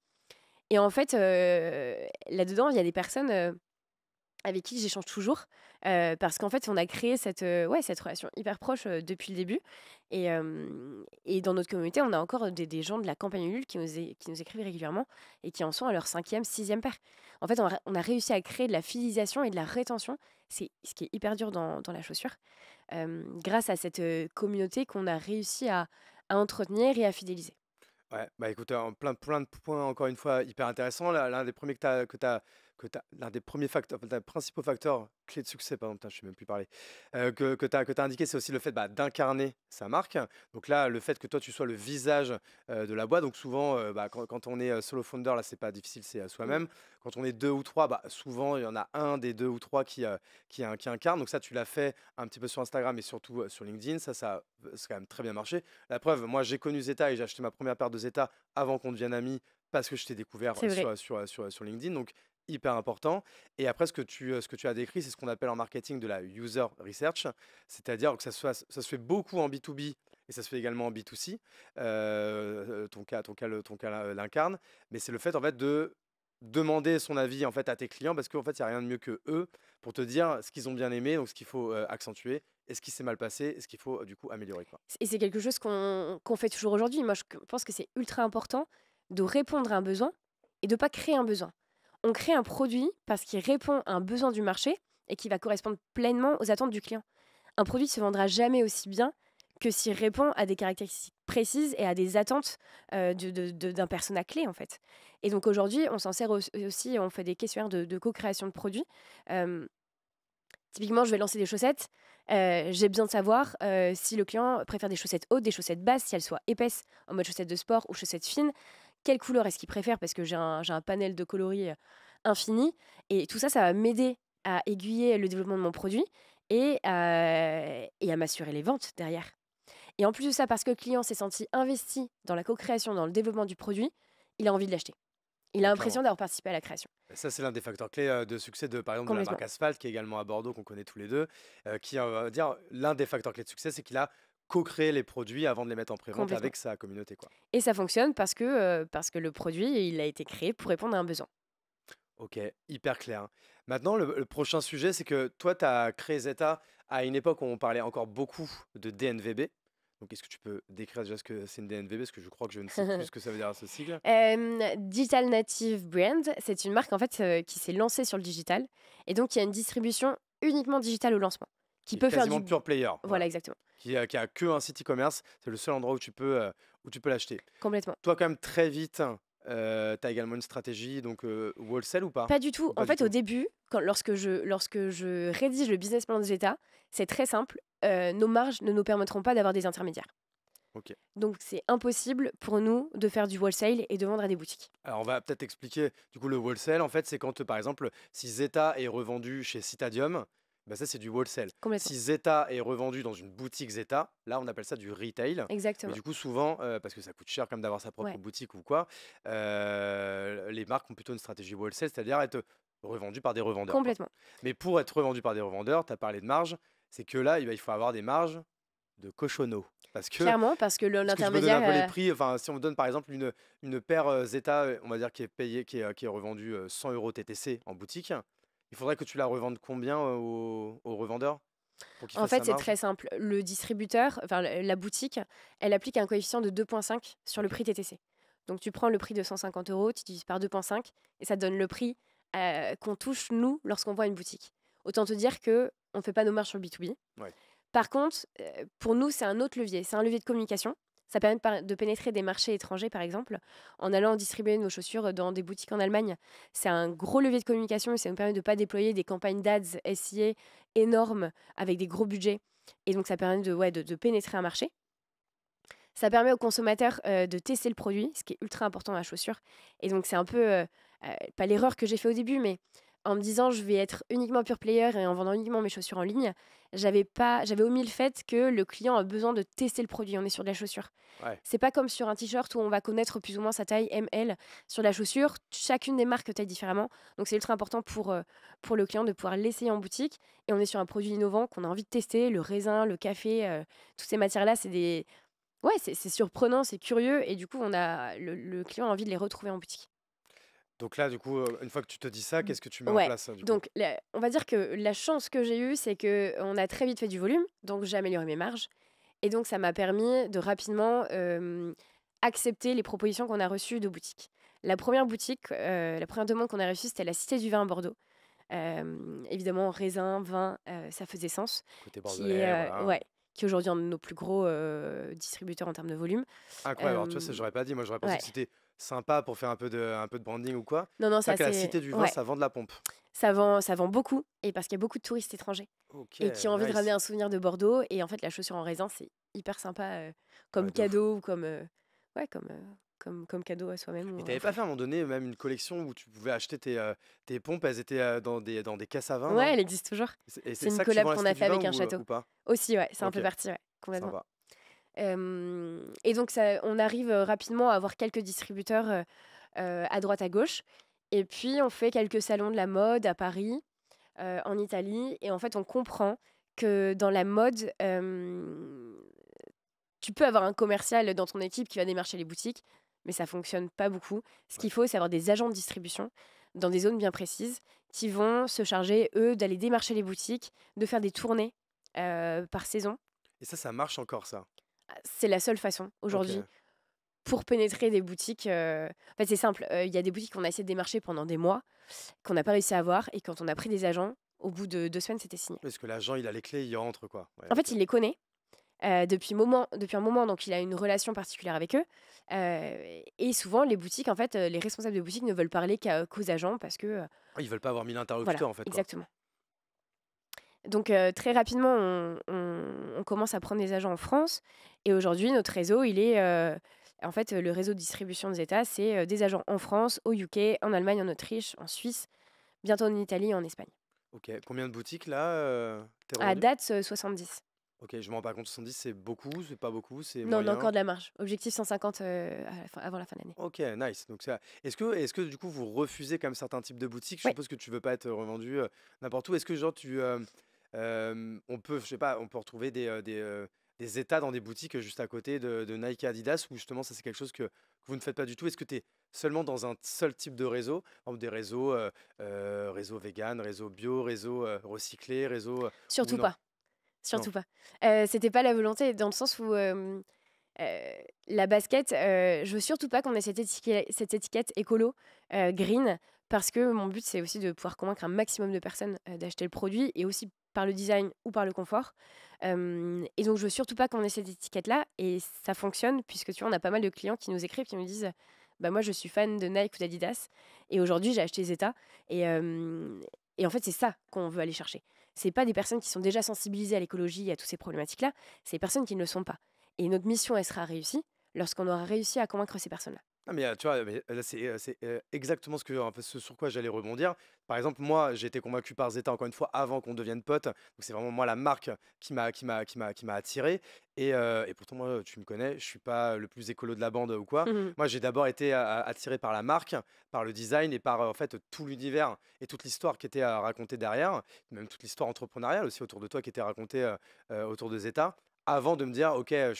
Et en fait, là-dedans, il y a des personnes avec qui j'échange toujours parce qu'en fait, on a créé cette relation hyper proche depuis le début. Et dans notre communauté, on a encore des gens de la campagne Ulule qui nous écrivent régulièrement et qui en sont à leur 5e, 6e paire. En fait, on a réussi à créer de la fidélisation et de la rétention. C'est ce qui est hyper dur dans la chaussure. Grâce à cette communauté qu'on a réussi à entretenir et à fidéliser. Ouais, bah écoute, plein de points encore une fois hyper intéressants. L'un des premiers l'un des premiers facteurs, enfin, des principaux facteurs clés de succès, pardon, putain, je sais même plus parler, que t'as indiqué, c'est aussi le fait d'incarner sa marque. Donc là, le fait que toi, tu sois le visage de la boîte. Donc souvent, quand on est solo founder, là, c'est pas difficile, c'est Mm. soi-même. Quand on est deux ou trois, bah, souvent, il y en a un des deux ou trois qui incarne. Donc ça, tu l'as fait un petit peu sur Instagram et surtout sur LinkedIn. C'est quand même très bien marché. La preuve, moi j'ai connu Zeta et j'ai acheté ma première paire de Zeta avant qu'on devienne amis parce que je t'ai découvert C'est vrai. sur LinkedIn, donc hyper important. Et après, ce que tu as décrit, c'est ce qu'on appelle en marketing de la user research, c'est-à-dire que ça se fait beaucoup en B2B et ça se fait également en B2C. Ton cas l'incarne, mais c'est le fait en fait de demander son avis en fait à tes clients parce qu'en fait, il n'y a rien de mieux que eux pour te dire ce qu'ils ont bien aimé, donc ce qu'il faut accentuer et ce qui s'est mal passé et ce qu'il faut du coup améliorer, quoi. Et c'est quelque chose qu'on fait toujours aujourd'hui. Moi, je pense que c'est ultra important de répondre à un besoin et de ne pas créer un besoin. On crée un produit parce qu'il répond à un besoin du marché et qui va correspondre pleinement aux attentes du client. Un produit ne se vendra jamais aussi bien que s'il répond à des caractéristiques précises et à des attentes d'un persona clé, en fait. Et donc aujourd'hui, on s'en sert aussi, on fait des questionnaires de co-création de produits. Euh, Typiquement, je vais lancer des chaussettes. J'ai besoin de savoir si le client préfère des chaussettes hautes, des chaussettes basses, si elles soient épaisses, en mode chaussettes de sport ou chaussettes fines. Quelle couleur est-ce qu'il préfère? Parce que j'ai un panel de coloris infini. Et tout ça, ça va m'aider à aiguiller le développement de mon produit et à m'assurer les ventes derrière. Et en plus de ça, parce que le client s'est senti investi dans la co-création, dans le développement du produit, il a envie de l'acheter. Il a Ouais, l'impression clairement. d'avoir participé à la création. Ça, c'est l'un des facteurs clés de succès par exemple, de la Complètement. marque Asphalt, qui est également à Bordeaux, qu'on connaît tous les deux, qui, on va dire, l'un des facteurs clés de succès, c'est qu'il a co-créé les produits avant de les mettre en prévente Complètement. avec sa communauté, quoi. Et ça fonctionne parce que le produit, il a été créé pour répondre à un besoin. Ok, hyper clair. Maintenant, le prochain sujet, c'est que toi, tu as créé Zeta à une époque où on parlait encore beaucoup de DNVB. Donc, est-ce que tu peux décrire déjà ce que c'est une DNVB? Parce que je crois que je ne sais plus ce que ça veut dire ce sigle. Digital Native Brand, c'est une marque en fait qui s'est lancée sur le digital et donc il y a une distribution uniquement digitale au lancement qui Qui est peut faire du... quasiment pure player, Voilà, voilà. exactement. Qui a que un site e-commerce. C'est le seul endroit où tu peux l'acheter. Complètement. Toi, quand même, très vite, tu as également une stratégie, donc wholesale ou pas? Pas du tout. Ou En pas du fait, au tout? début, lorsque je rédige le business plan de Zeta, c'est très simple. Nos marges ne nous permettront pas d'avoir des intermédiaires. Ok. Donc c'est impossible pour nous de faire du wholesale et de vendre à des boutiques. Alors, on va peut-être expliquer. Du coup, le wholesale, en fait, c'est quand, par exemple, si Zeta est revendu chez Citadium, bah ça, c'est du wholesale. Complètement. Si Zeta est revendu dans une boutique Zeta, là, on appelle ça du retail. Mais Exactement. du coup, souvent, parce que ça coûte cher comme d'avoir sa propre Ouais, boutique ou quoi, les marques ont plutôt une stratégie wholesale, c'est-à-dire être revendues par des revendeurs, quoi. complètement. Mais pour être revendu par des revendeurs, tu as parlé de marge, c'est que là, il faut avoir des marges de cochonneau. Parce que Clairement, parce que Parce que je me donne un peu les l'intermédiaire... prix. Enfin, si on me donne par exemple une paire Zeta, on va dire qui est payée, qui est revendue 100 euros TTC en boutique, il faudrait que tu la revendes combien au revendeur pour qu'il En fasse fait, sa c'est marge? très simple. Le distributeur, enfin la boutique, elle applique un coefficient de 2,5 sur le Ok. prix TTC. Donc tu prends le prix de 150 euros, tu divises par 2,5 et ça te donne le prix qu'on touche, nous, lorsqu'on voit une boutique. Autant te dire que on ne fait pas nos marges sur le B2B. Ouais. Par contre, pour nous, c'est un autre levier. C'est un levier de communication. Ça permet de pénétrer des marchés étrangers, par exemple, en allant distribuer nos chaussures dans des boutiques en Allemagne. C'est un gros levier de communication et ça nous permet de ne pas déployer des campagnes d'ads SIA énormes avec des gros budgets. Et donc, ça permet de pénétrer un marché. Ça permet aux consommateurs de tester le produit, ce qui est ultra important dans la chaussure. Et donc, c'est un peu, pas l'erreur que j'ai fait au début, mais en me disant je vais être uniquement pure player et en vendant uniquement mes chaussures en ligne, j'avais omis le fait que le client a besoin de tester le produit. On est sur de la chaussure. Ouais. C'est pas comme sur un t-shirt où on va connaître plus ou moins sa taille M, L. Sur la chaussure, chacune des marques taille différemment. Donc, c'est ultra important pour le client de pouvoir l'essayer en boutique. Et on est sur un produit innovant qu'on a envie de tester. Le raisin, le café, toutes ces matières-là, c'est des ouais, c'est surprenant, c'est curieux et du coup, le client a envie de les retrouver en boutique. Donc là, du coup, une fois que tu te dis ça, Mmh. qu'est-ce que tu mets en Ouais, place, du coup? donc on va dire que la chance que j'ai eue, c'est qu'on a très vite fait du volume, donc j'ai amélioré mes marges et donc ça m'a permis de rapidement, accepter les propositions qu'on a reçues de boutiques. La première demande qu'on a reçue, c'était la Cité du vin à Bordeaux. Évidemment, raisin, vin, ça faisait sens. Côté Qui bordelais, est, voilà. ouais, qui est aujourd'hui un de nos plus gros, distributeurs en termes de volume. Incroyable. Alors, tu vois, ça, Hem, j'aurais pas dit. Moi, j'aurais pensé ouais. que c'était sympa pour faire un peu de branding ou quoi. Non, non, C'est ça que la c'est Cité du vin, ouais, ça vend de la pompe. ça vend beaucoup et parce qu'il y a beaucoup de touristes étrangers OK, et qui ont envie de ramener nice. un souvenir de Bordeaux et en fait, la chaussure en raisin, c'est hyper sympa, Ouais, comme de ouf. cadeau ou comme, ouais, comme cadeau à soi-même Et ou t'avais pas offrir. fait à un moment donné même une collection où tu pouvais acheter tes pompes, elles étaient, dans des caisses à vin, Ouais, non? elle existe toujours. Et c'est C'est une ça que tu vends collab à la qu'on Cité a du fait vin avec un ou château. pas? Aussi, ouais, ça en OK, fait partie, ouais, complètement. sympa. Et donc ça on arrive, rapidement à avoir quelques distributeurs, à droite à gauche et puis on fait quelques salons de la mode à Paris, en Italie et en fait on comprend que dans la mode, tu peux avoir un commercial dans ton équipe qui va démarcher les boutiques, mais ça fonctionne pas beaucoup. Ce Ouais. qu'il faut, c'est avoir des agents de distribution dans des zones bien précises qui vont se charger, eux, d'aller démarcher les boutiques, de faire des tournées, par saison. Et ça marche encore ça? C'est la seule façon aujourd'hui OK. pour pénétrer des boutiques, en fait, c'est simple, il y a des boutiques qu'on a essayé de démarcher pendant des mois, qu'on n'a pas réussi à avoir et quand on a pris des agents, au bout de 2 semaines, c'était signé. Parce que l'agent, il a les clés, il rentre, quoi. Ouais, En fait, OK. il les connaît, depuis un moment, donc il a une relation particulière avec eux, et souvent les boutiques, en fait, les responsables de boutique ne veulent parler qu'aux agents parce que, Ouais, ils veulent pas avoir 1000 voilà, interlocuteurs, en fait, quoi. exactement. Donc très rapidement, on commence à prendre des agents en France et aujourd'hui, notre réseau, il est, en fait, le réseau de distribution des États, c'est, des agents en France, au UK, en Allemagne, en Autriche, en Suisse, bientôt en Italie et en Espagne. OK. Combien de boutiques là, tu À revendu? date, 70. OK, je me rends pas compte, 70 c'est beaucoup, c'est pas beaucoup, c'est Non, on a encore moyen? de la marge. Objectif 150, avant la fin de l'année. OK, nice. Donc ça est-ce que du coup vous refusez comme certains types de boutiques? Je Ouais. suppose que tu veux pas être revendu, n'importe où. Est-ce que genre on peut, je sais pas, on peut retrouver des états dans des boutiques juste à côté de Nike et Adidas ou justement ça c'est quelque chose que vous ne faites pas du tout? Est-ce que tu es seulement dans un seul type de réseau? Par exemple des réseaux, réseau vegan, réseau bio, réseau, recyclé, réseau, ou Surtout non? pas, Non? surtout pas. C'était pas la volonté dans le sens où, la basket, je veux surtout pas qu'on ait cette étiquette écolo, green, parce que mon but, c'est aussi de pouvoir convaincre un maximum de personnes, d'acheter le produit et aussi par le design ou par le confort. Et donc je veux surtout pas qu'on ait cette étiquette-là et ça fonctionne puisque, tu vois, on a pas mal de clients qui nous écrivent, qui nous disent: «Bah, moi, je suis fan de Nike ou d'Adidas et aujourd'hui, j'ai acheté Zeta» et en fait, c'est ça qu'on veut aller chercher. C'est pas des personnes qui sont déjà sensibilisées à l'écologie et à toutes ces problématiques-là, c'est des personnes qui ne le sont pas. Et notre mission, elle sera réussie lorsqu'on aura réussi à convaincre ces personnes-là. Ah mais, tu vois, mais là, c'est exactement un peu ce sur quoi j'allais rebondir. Par exemple, moi, j'ai été convaincu par Zeta, encore une fois, avant qu'on devienne potes. Donc c'est vraiment moi la marque qui m'a attiré et pourtant moi, tu me connais, je suis pas le plus écolo de la bande ou quoi. Mmh. Moi, j'ai d'abord été attiré par la marque, par le design et par, en fait, tout l'univers et toute l'histoire qui était, racontée derrière, même toute l'histoire entrepreneuriale aussi autour de toi qui était racontée, autour de Zeta, avant de me dire: «OK, je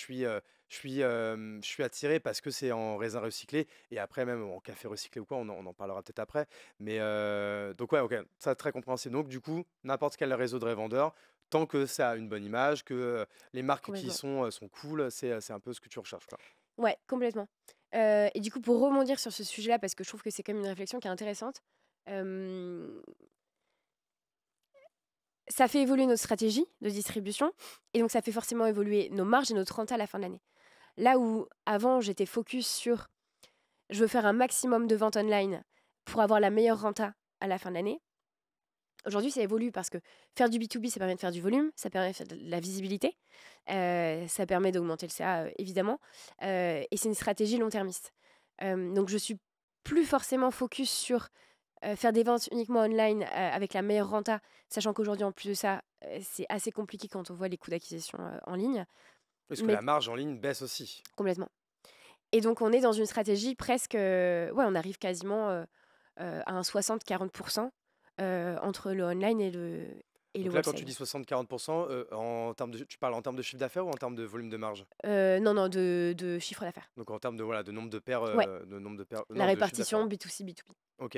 suis attiré parce que c'est en raisin recyclé et après même en café recyclé ou quoi, on en parlera peut-être après. Mais donc ouais, OK, ça très compréhensible. Donc du coup, n'importe quel réseau de revendeurs, tant que ça a une bonne image, que, les marques qui y Complètement. sont cool, c'est un peu ce que tu recherches, quoi. Ouais, complètement. Et du coup, pour rebondir sur ce sujet-là, parce que je trouve que c'est quand même une réflexion qui est intéressante, hem, ça fait évoluer notre stratégie de distribution et donc ça fait forcément évoluer nos marges et notre renta à la fin de l'année. Là où avant, j'étais focus sur: «Je veux faire un maximum de ventes online pour avoir la meilleure renta à la fin de l'année», Aujourd'hui, ça évolue parce que faire du B2B, ça permet de faire du volume, ça permet de faire de la visibilité, ça permet d'augmenter le CA, évidemment, et c'est une stratégie long-termiste. Donc, je suis plus forcément focus sur faire des ventes uniquement online avec la meilleure renta, sachant qu'aujourd'hui, en plus de ça, c'est assez compliqué quand on voit les coûts d'acquisition en ligne, Parce que mais la marge en ligne baisse aussi. complètement. Et donc, on est dans une stratégie presque, ouais, on arrive quasiment à un 60-40% entre le online et le Donc là, quand tu wholesale. dis 60-40%, en termes tu parles en termes de chiffre d'affaires ou en termes de volume de marge? Non, non, de chiffre d'affaires. Donc en termes de, voilà, de nombre de paires, Ouais, la non, de chiffre d'affaires. répartition B2C, B2B. Ok.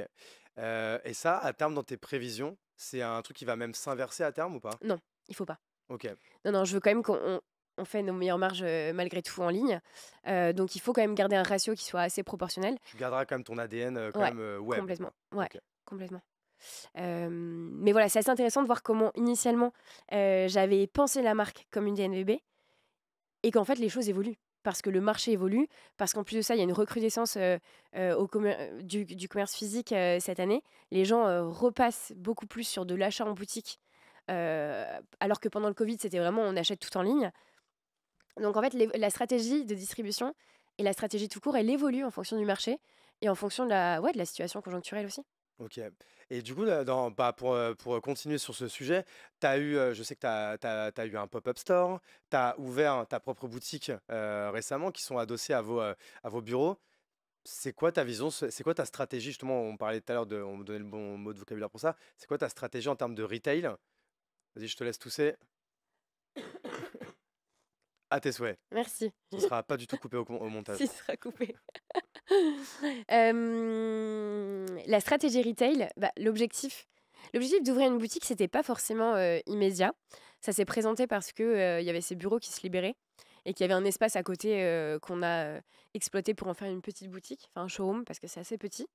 Et ça, à terme, dans tes prévisions, c'est un truc qui va même s'inverser à terme ou pas? Non, il faut pas. Ok. Non, non, je veux quand même qu'on fait nos meilleures marges malgré tout en ligne. Donc, il faut quand même garder un ratio qui soit assez proportionnel. Tu garderas quand même ton ADN quand Ouais, même web, complètement. quoi. Ouais, Ok. complètement. Mais voilà, c'est assez intéressant de voir comment initialement j'avais pensé la marque comme une DNVB et qu'en fait les choses évoluent. Parce que le marché évolue, parce qu'en plus de ça, il y a une recrudescence du commerce physique cette année. Les gens repassent beaucoup plus sur de l'achat en boutique, alors que pendant le Covid, c'était vraiment on achète tout en ligne. Donc en fait, la stratégie de distribution et la stratégie tout court, elle évolue en fonction du marché et en fonction de la situation conjoncturelle aussi. Ok. Et du coup, bah, pour continuer sur ce sujet, je sais que tu as eu un pop-up store, tu as ouvert ta propre boutique récemment qui sont adossés à vos bureaux. C'est quoi ta vision? C'est quoi ta stratégie? Justement, on parlait tout à l'heure on me donnait le bon mot de vocabulaire pour ça. C'est quoi ta stratégie en termes de retail? Vas-y, je te laisse tousser. À tes souhaits. Merci. Ce sera pas du tout coupé au montage. S'il sera coupé. La stratégie retail, bah, l'objectif d'ouvrir une boutique, c'était pas forcément immédiat. Ça s'est présenté parce que il y avait ces bureaux qui se libéraient et qu'il y avait un espace à côté qu'on a exploité pour en faire une petite boutique, enfin un showroom parce que c'est assez petit.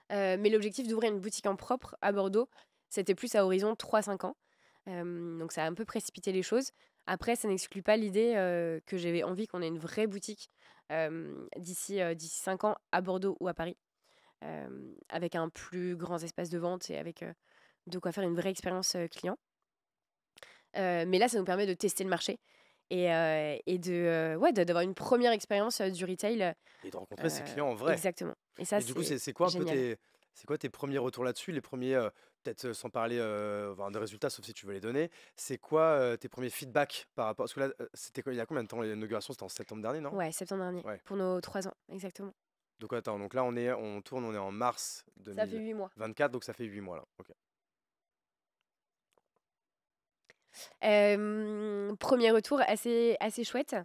Mais l'objectif d'ouvrir une boutique en propre à Bordeaux, c'était plus à horizon 3-5 ans. Donc ça a un peu précipité les choses. Après, ça n'exclut pas l'idée que j'avais envie qu'on ait une vraie boutique d'ici 5 ans à Bordeaux ou à Paris, avec un plus grand espace de vente et avec de quoi faire une vraie expérience client. Mais là, ça nous permet de tester le marché et d'avoir une première expérience du retail. Et de rencontrer ses clients en vrai. Exactement. Et ça, Et du coup, c'est c'est quoi un peu génial. c'est quoi tes premiers retours là-dessus? Les premiers, peut-être sans parler enfin, de résultats, sauf si tu veux les donner. C'est quoi tes premiers feedbacks par rapport. Parce que là, il y a combien de temps l'inauguration? C'était en septembre dernier, non? Ouais, septembre dernier, Ouais. pour nos 3 ans, exactement. Donc attends, donc là, on est en mars Ça fait 8 mois. 2024, donc ça fait 8 mois là. Ok. Premier retour assez chouette.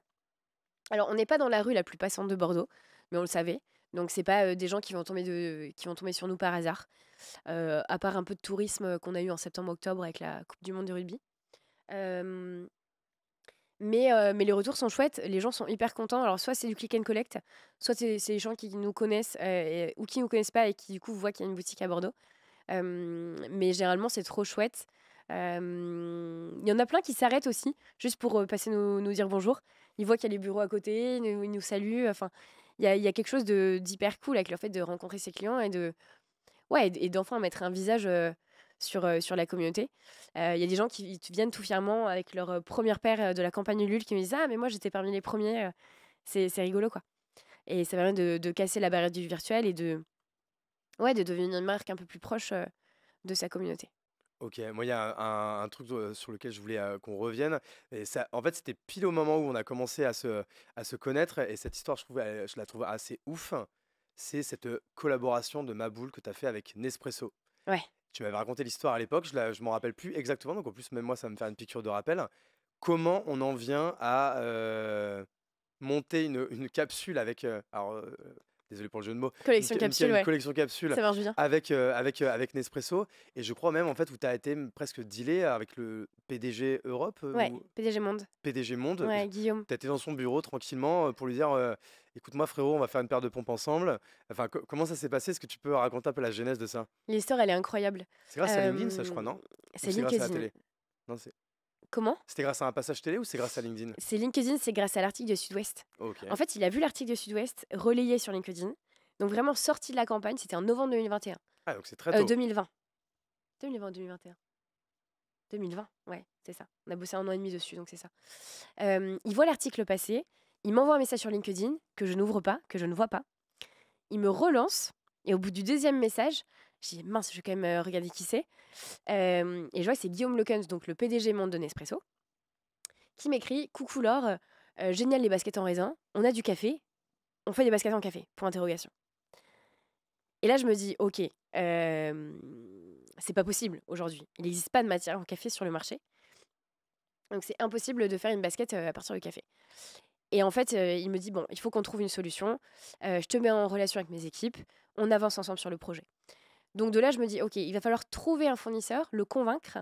Alors, on n'est pas dans la rue la plus passante de Bordeaux, mais on le savait. Donc, c'est pas des gens qui vont tomber sur nous par hasard. À part un peu de tourisme qu'on a eu en septembre-octobre avec la Coupe du Monde de rugby. Euh, mais les retours sont chouettes, les gens sont hyper contents. Alors, soit c'est du click and collect, soit c'est des gens qui nous connaissent ou qui nous connaissent pas et qui, du coup, voient qu'il y a une boutique à Bordeaux. Mais généralement, c'est trop chouette. Il y en a plein qui s'arrêtent aussi, juste pour passer nous dire bonjour. Ils voient qu'il y a les bureaux à côté, ils nous saluent. Enfin, il y a quelque chose d'hyper cool avec le fait de rencontrer ses clients et d'enfin mettre un visage sur la communauté. Il y a des gens qui viennent tout fièrement avec leur première paire de la campagne Ulule qui me disent: «Ah, mais moi, j'étais parmi les premiers. C'est rigolo, quoi. Et ça permet de casser la barrière du virtuel et de devenir une marque un peu plus proche de sa communauté. Ok, moi il y a un truc sur lequel je voulais qu'on revienne. Et ça, en fait, c'était pile au moment où on a commencé à se connaître. Et cette histoire, je la trouve assez ouf. C'est cette collaboration de Maboul que tu as fait avec Nespresso. Ouais. Tu m'avais raconté l'histoire à l'époque, je m'en rappelle plus exactement. Donc en plus, même moi, ça va me faire une piqûre de rappel. Comment on en vient à monter une capsule avec. Désolé pour le jeu de mots. Collection capsule, Une ouais. collection capsule Ça marche bien. avec Nespresso. Et je crois même en fait où tu as été presque dealé avec le PDG Europe Ouais, ou PDG Monde. PDG Monde. Ouais, Guillaume. Tu étais dans son bureau tranquillement pour lui dire écoute-moi frérot, on va faire une paire de pompes ensemble. Enfin, comment ça s'est passé? Est-ce que tu peux raconter un peu la genèse de ça? L'histoire, elle est incroyable. C'est grâce à LinkedIn, ça, je crois, non? Ou C'est c'est grâce à la LinkedIn. télé? Non, Comment? c'était grâce à un passage télé ou c'est grâce à LinkedIn? C'est LinkedIn, c'est grâce à l'article de Sud-Ouest. Ok. En fait, il a vu l'article de Sud-Ouest relayé sur LinkedIn. Donc vraiment sorti de la campagne, c'était en novembre 2021. Ah, donc c'est très tôt. 2020. 2020 ou 2021? 2020, ouais, c'est ça. On a bossé 1 an et demi dessus, donc c'est ça. Il voit l'article passer, il m'envoie un message sur LinkedIn que je n'ouvre pas, que je ne vois pas. Il me relance et au bout du 2e message, je dis: «Mince, je vais quand même, regarder qui c'est». Et je vois que c'est Guillaume Leukens, donc le PDG monde de Nespresso, qui m'écrit: «Coucou Laure, génial les baskets en raisin, on a du café, on fait des baskets en café?» Point d'interrogation. Et là, je me dis: «OK, c'est pas possible aujourd'hui. Il n'existe pas de matière en café sur le marché, donc c'est impossible de faire une basket, à partir du café». Et en fait, il me dit: «Bon, il faut qu'on trouve une solution, je te mets en relation avec mes équipes, on avance ensemble sur le projet». Donc de là, je me dis: «OK, il va falloir trouver un fournisseur, le convaincre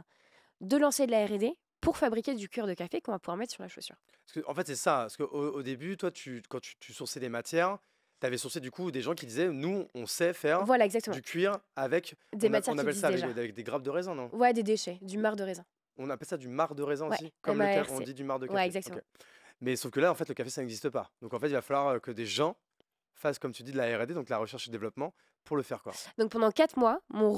de lancer de la R&D pour fabriquer du cuir de café qu'on va pouvoir mettre sur la chaussure». Parce que, en fait, c'est ça. Parce qu'au au début, toi, quand tu sourçais des matières, tu avais sourcé du coup des gens qui disaient: «Nous, on sait faire Voilà, exactement. du cuir avec» Des matières on qui appelle ça existent avec déjà. avec des grappes de raisin, non? Ouais, des déchets, du marc de raisin. On appelle ça du marc de raisin Ouais, aussi? Comme le ca on MARC. dit du marc de Ouais, café? OK. exactement. Mais sauf que là, en fait, le café, ça n'existe pas. Donc en fait, il va falloir, que des gens fassent, comme tu dis, de la R&D, donc la recherche et développement, pour le faire, quoi. Donc pendant 4 mois, mon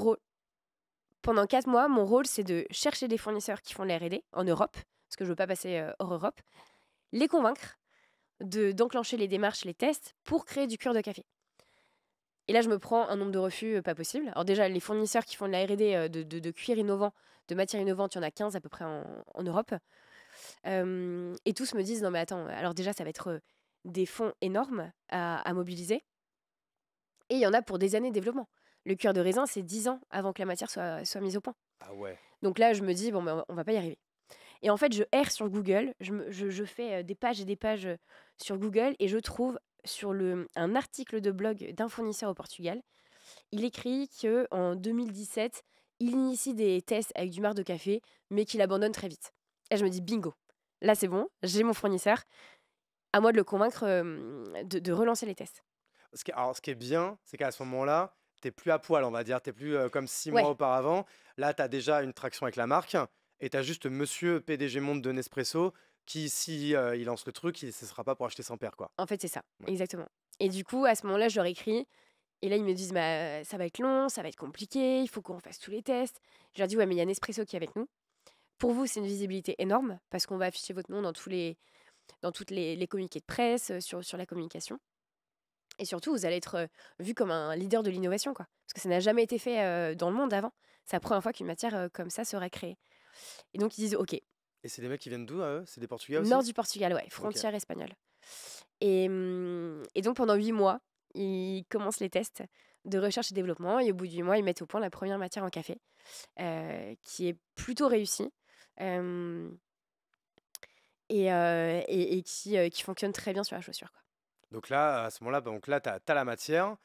rôle, c'est de chercher des fournisseurs qui font de la R&D en Europe, parce que je veux pas passer, hors Europe, les convaincre d'enclencher les démarches, les tests pour créer du cuir de café. Et là, je me prends un nombre de refus, pas possible. Alors déjà, les fournisseurs qui font de la R&D, de cuir innovant, de matières innovantes, il y en a 15 à peu près en Europe. Et tous me disent: «Non mais attends, alors déjà, ça va être, des fonds énormes à mobiliser et il y en a pour des années de développement». Le cuir de raisin, c'est 10 ans avant que la matière soit mise au point. Ah ouais. Donc là, je me dis: «Bon, ben, on va pas y arriver». Et en fait, je erre sur Google, je fais, des pages et des pages, sur Google et je trouve sur un article de blog d'un fournisseur au Portugal. Il écrit qu'en 2017, il initie des tests avec du marc de café, mais qu'il abandonne très vite. Et je me dis: «Bingo! Là, c'est bon, j'ai mon fournisseur, à moi de le convaincre, de relancer les tests». Ce qui est bien, c'est qu'à ce moment-là, tu plus à poil, on va dire. Tu plus, comme 6 mois Ouais, auparavant. Là, tu as déjà une traction avec la marque et tu as juste monsieur PDG monde de Nespresso qui, si, il lance le truc, ce sera pas pour acheter 100 paires, quoi. en fait, c'est ça, Ouais. exactement. Et du coup, à ce moment-là, je leur écris et là, ils me disent: «Bah, ça va être long, ça va être compliqué, il faut qu'on fasse tous les tests». Je leur dis: «Ouais, mais il y a Nespresso qui est avec nous. Pour vous, c'est une visibilité énorme parce qu'on va afficher votre nom dans toutes les communiqués de presse, sur la communication et surtout, vous allez être, vu comme un leader de l'innovation, quoi. Parce que ça n'a jamais été fait, dans le monde avant. C'est la première fois qu'une matière, comme ça sera créée». Et donc ils disent: «OK». Et c'est des mecs qui viennent d'où, à eux? C'est des Portugais aussi? Nord du Portugal, ouais, OK. frontière espagnole. Et donc pendant 8 mois, ils commencent les tests de recherche et développement et au bout de 8 mois, ils mettent au point la première matière en café, qui est plutôt réussie, hem qui fonctionne très bien sur la chaussure, quoi. Donc là, à ce moment-là, donc là, tu as la matière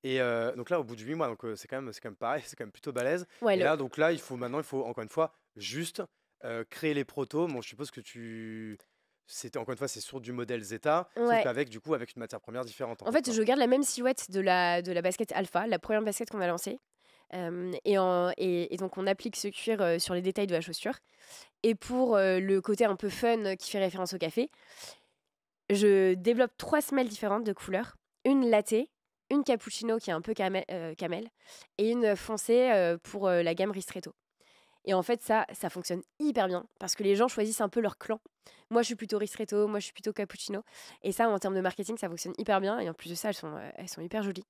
et donc là, au bout de 8 mois, donc c'est quand même pareil, c'est quand même plutôt balèze Ouais, et là, donc là, il faut encore une fois juste, créer les protos. Bon, je suppose que c'était encore une fois, c'est sur du modèle Zeta, sauf ouais. qu'avec, du coup, avec une matière première différente, en En fait, fait, quoi. je garde la même silhouette de la basket Alpha, la première basket qu'on a lancée, et donc on applique ce cuir, sur les détails de la chaussure et pour, le côté un peu fun, qui fait référence au café, je développe 3 semelles différentes de couleurs, une latte, une cappuccino qui est un peu camel et une foncée, pour, la gamme Ristretto. Et en fait, ça fonctionne hyper bien parce que les gens choisissent un peu leur clan. Moi, je suis plutôt ristretto, moi, je suis plutôt cappuccino. Et ça, en termes de marketing, ça fonctionne hyper bien. Et en plus de ça, elles sont hyper jolies.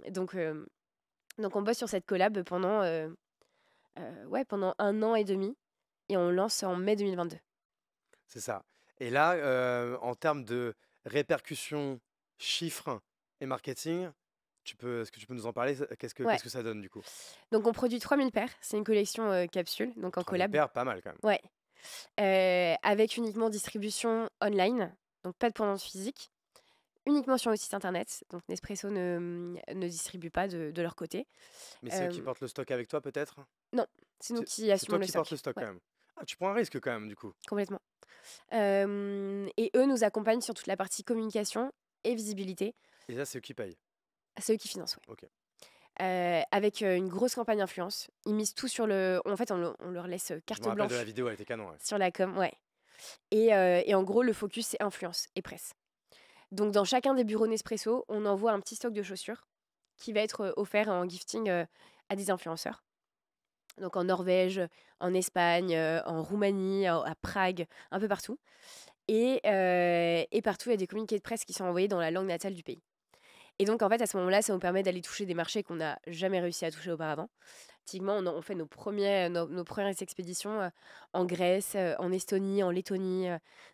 Donc, on bosse sur cette collab ouais, pendant 1 an et demi. Et on lance en mai 2022. C'est ça. Et là, en termes de répercussions, chiffres et marketing, est-ce que tu peux nous en parler? Ouais. Qu'est-ce que ça donne, du coup? Donc, on produit 3000 paires. C'est une collection capsule, donc en 3000 collab. paires, pas mal, quand même. Ouais. Avec uniquement distribution online. Donc, pas de pendant physique. Uniquement sur le site internet, donc Nespresso ne distribue pas de leur côté. Mais c'est eux qui Hem, portent le stock avec toi, peut-être? non, c'est nous qui C'est assumons toi le qui portes le stock. stock, quand Ouais, même? Ah, tu prends un risque, quand même, du coup? complètement. Et eux nous accompagnent sur toute la partie communication et visibilité. Et là, c'est eux qui payent? C'est eux qui financent, ouais. OK. Avec, une grosse campagne influence. Ils misent tout sur en fait, on leur laisse, Je me carte rappelle de la blanche vidéo, elle était canon, ouais. sur la com, ouais. Et en gros, le focus, c'est influence et presse. Donc dans chacun des bureaux Nespresso, on envoie un petit stock de chaussures qui va être, offert en gifting, à des influenceurs. Donc en Norvège, en Espagne, en Roumanie, à Prague, un peu partout. Et partout, il y a des communiqués de presse qui sont envoyés dans la langue natale du pays. Et donc, en fait, à ce moment-là, ça nous permet d'aller toucher des marchés qu'on n'a jamais réussi à toucher auparavant. Typiquement, on fait nos premières expéditions en Grèce, en Estonie, en Lettonie,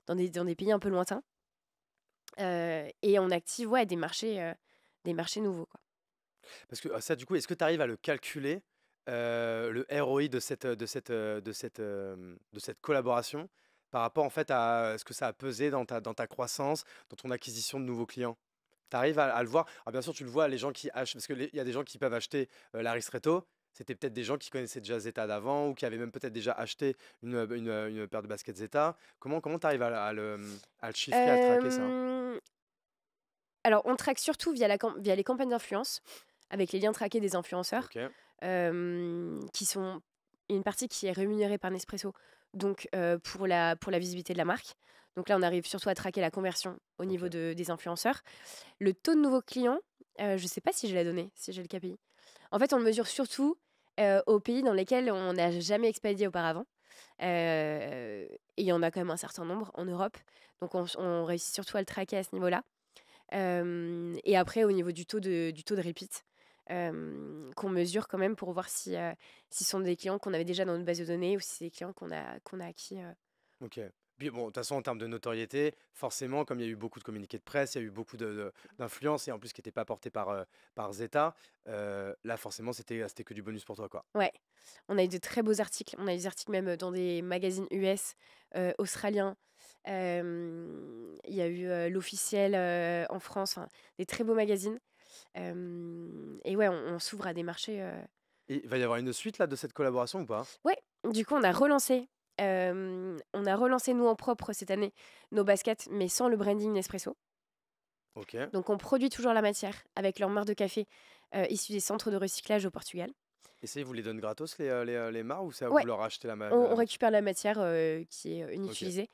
dans des pays un peu lointains. Et on active des marchés nouveaux, quoi. Parce que ça, du coup, est-ce que tu arrives à le calculer, le ROI de cette collaboration par rapport en fait à ce que ça a pesé dans ta croissance, dans ton acquisition de nouveaux clients? Tu arrives à le voir? Alors bien sûr, tu le vois, les gens qui achètent, parce qu'il y a des gens qui peuvent acheter la Ristretto, c'était peut-être des gens qui connaissaient déjà Zeta d'avant ou qui avaient même peut-être déjà acheté une paire de baskets Zeta. Comment tu arrives à le chiffrer, à le traquer ça? Euh, alors, on traque surtout via les campagnes d'influence, avec les liens traqués des influenceurs, Ok, qui sont une partie qui est rémunérée par Nespresso, donc pour la visibilité de la marque. Donc là, on arrive surtout à traquer la conversion au niveau ok. des influenceurs. Le taux de nouveaux clients, je ne sais pas si je l'ai donné, si j'ai le KPI. En fait, on le mesure surtout aux pays dans lesquels on n'a jamais expédié auparavant. Et il y en a quand même un certain nombre en Europe. Donc on réussit surtout à le traquer à ce niveau-là. Et après, au niveau du taux de repeat, qu'on mesure quand même pour voir si ce sont des clients qu'on avait déjà dans notre base de données ou si c'est des clients qu'on a acquis. Ok. Puis bon, de toute façon, en termes de notoriété, forcément, comme il y a eu beaucoup de communiqués de presse, il y a eu beaucoup d'influence et en plus qui n'était pas porté par Zeta, là, forcément, c'était que du bonus pour toi, quoi. Ouais, on a eu de très beaux articles. On a eu des articles même dans des magazines US, australiens. Il y a eu l'officiel en France, enfin, des très beaux magazines. Et ouais, on s'ouvre à des marchés. Et il va y avoir une suite là de cette collaboration ou pas? Ouais, du coup, on a relancé nous en propre cette année nos baskets, mais sans le branding Nespresso. Ok. Donc, on produit toujours la matière avec leur marc de café issu des centres de recyclage au Portugal. Et ça, ils vous les donnent gratos les mares ou ça, vous Ouais, leur achetez on récupère la matière qui est Ok. inutilisée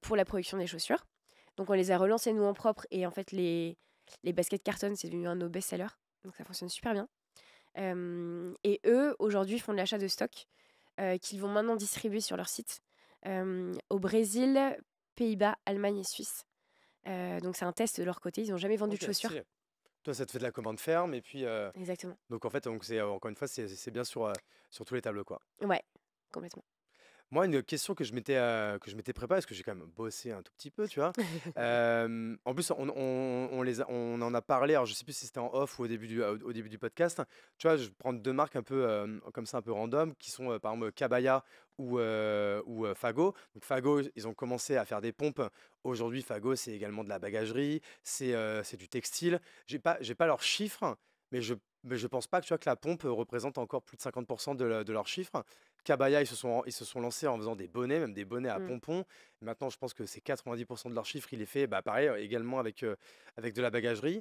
pour la production des chaussures. Donc, on les a relancées nous en propre et en fait, les baskets carton, c'est devenu un de nos best-sellers. Donc, ça fonctionne super bien. Et eux, aujourd'hui, font de l'achat de stock qu'ils vont maintenant distribuer sur leur site au Brésil, Pays-Bas, Allemagne et Suisse. Donc, c'est un test de leur côté. Ils n'ont jamais vendu de Ok, chaussures. stylé. Toi, ça te fait de la commande ferme et puis Exactement. donc en fait, donc c'est encore une fois, c'est bien sur tous les tableaux, quoi. Ouais, complètement. Moi, une question que je m'étais préparée, parce que j'ai quand même bossé un tout petit peu, tu vois. En plus, on en a parlé, alors je sais plus si c'était en off ou au début du podcast. Tu vois, je prends deux marques un peu comme ça, un peu random, qui sont par exemple Kabaya ou Fago. Donc Fago, ils ont commencé à faire des pompes. Aujourd'hui, Fago, c'est également de la bagagerie, c'est du textile. J'ai pas leurs chiffres, mais je pense pas que, tu vois, que la pompe représente encore plus de 50% de leurs chiffres. Kabaya, ils se sont lancés en faisant des bonnets, même des bonnets à Mm. pompons. Maintenant, je pense que c'est 90% de leur chiffre, il est fait, bah, pareil, également avec de la bagagerie.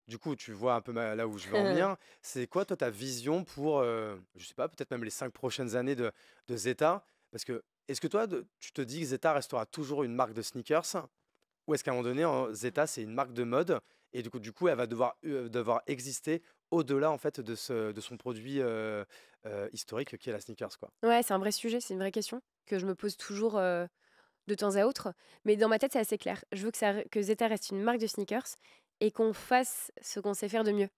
Du coup, tu vois un peu là où je veux en venir. C'est quoi, toi, ta vision pour, je sais pas, peut-être même les 5 prochaines années de Zeta? Parce que, est-ce que toi, tu te dis que Zeta restera toujours une marque de sneakers? Ou est-ce qu'à un moment donné, Zeta, c'est une marque de mode et du coup, elle va devoir exister au-delà en fait de son produit historique qui est la sneakers, quoi. Ouais, c'est un vrai sujet, c'est une vraie question que je me pose toujours de temps à autre. Mais dans ma tête, c'est assez clair. Je veux que Zeta reste une marque de sneakers et qu'on fasse ce qu'on sait faire de mieux.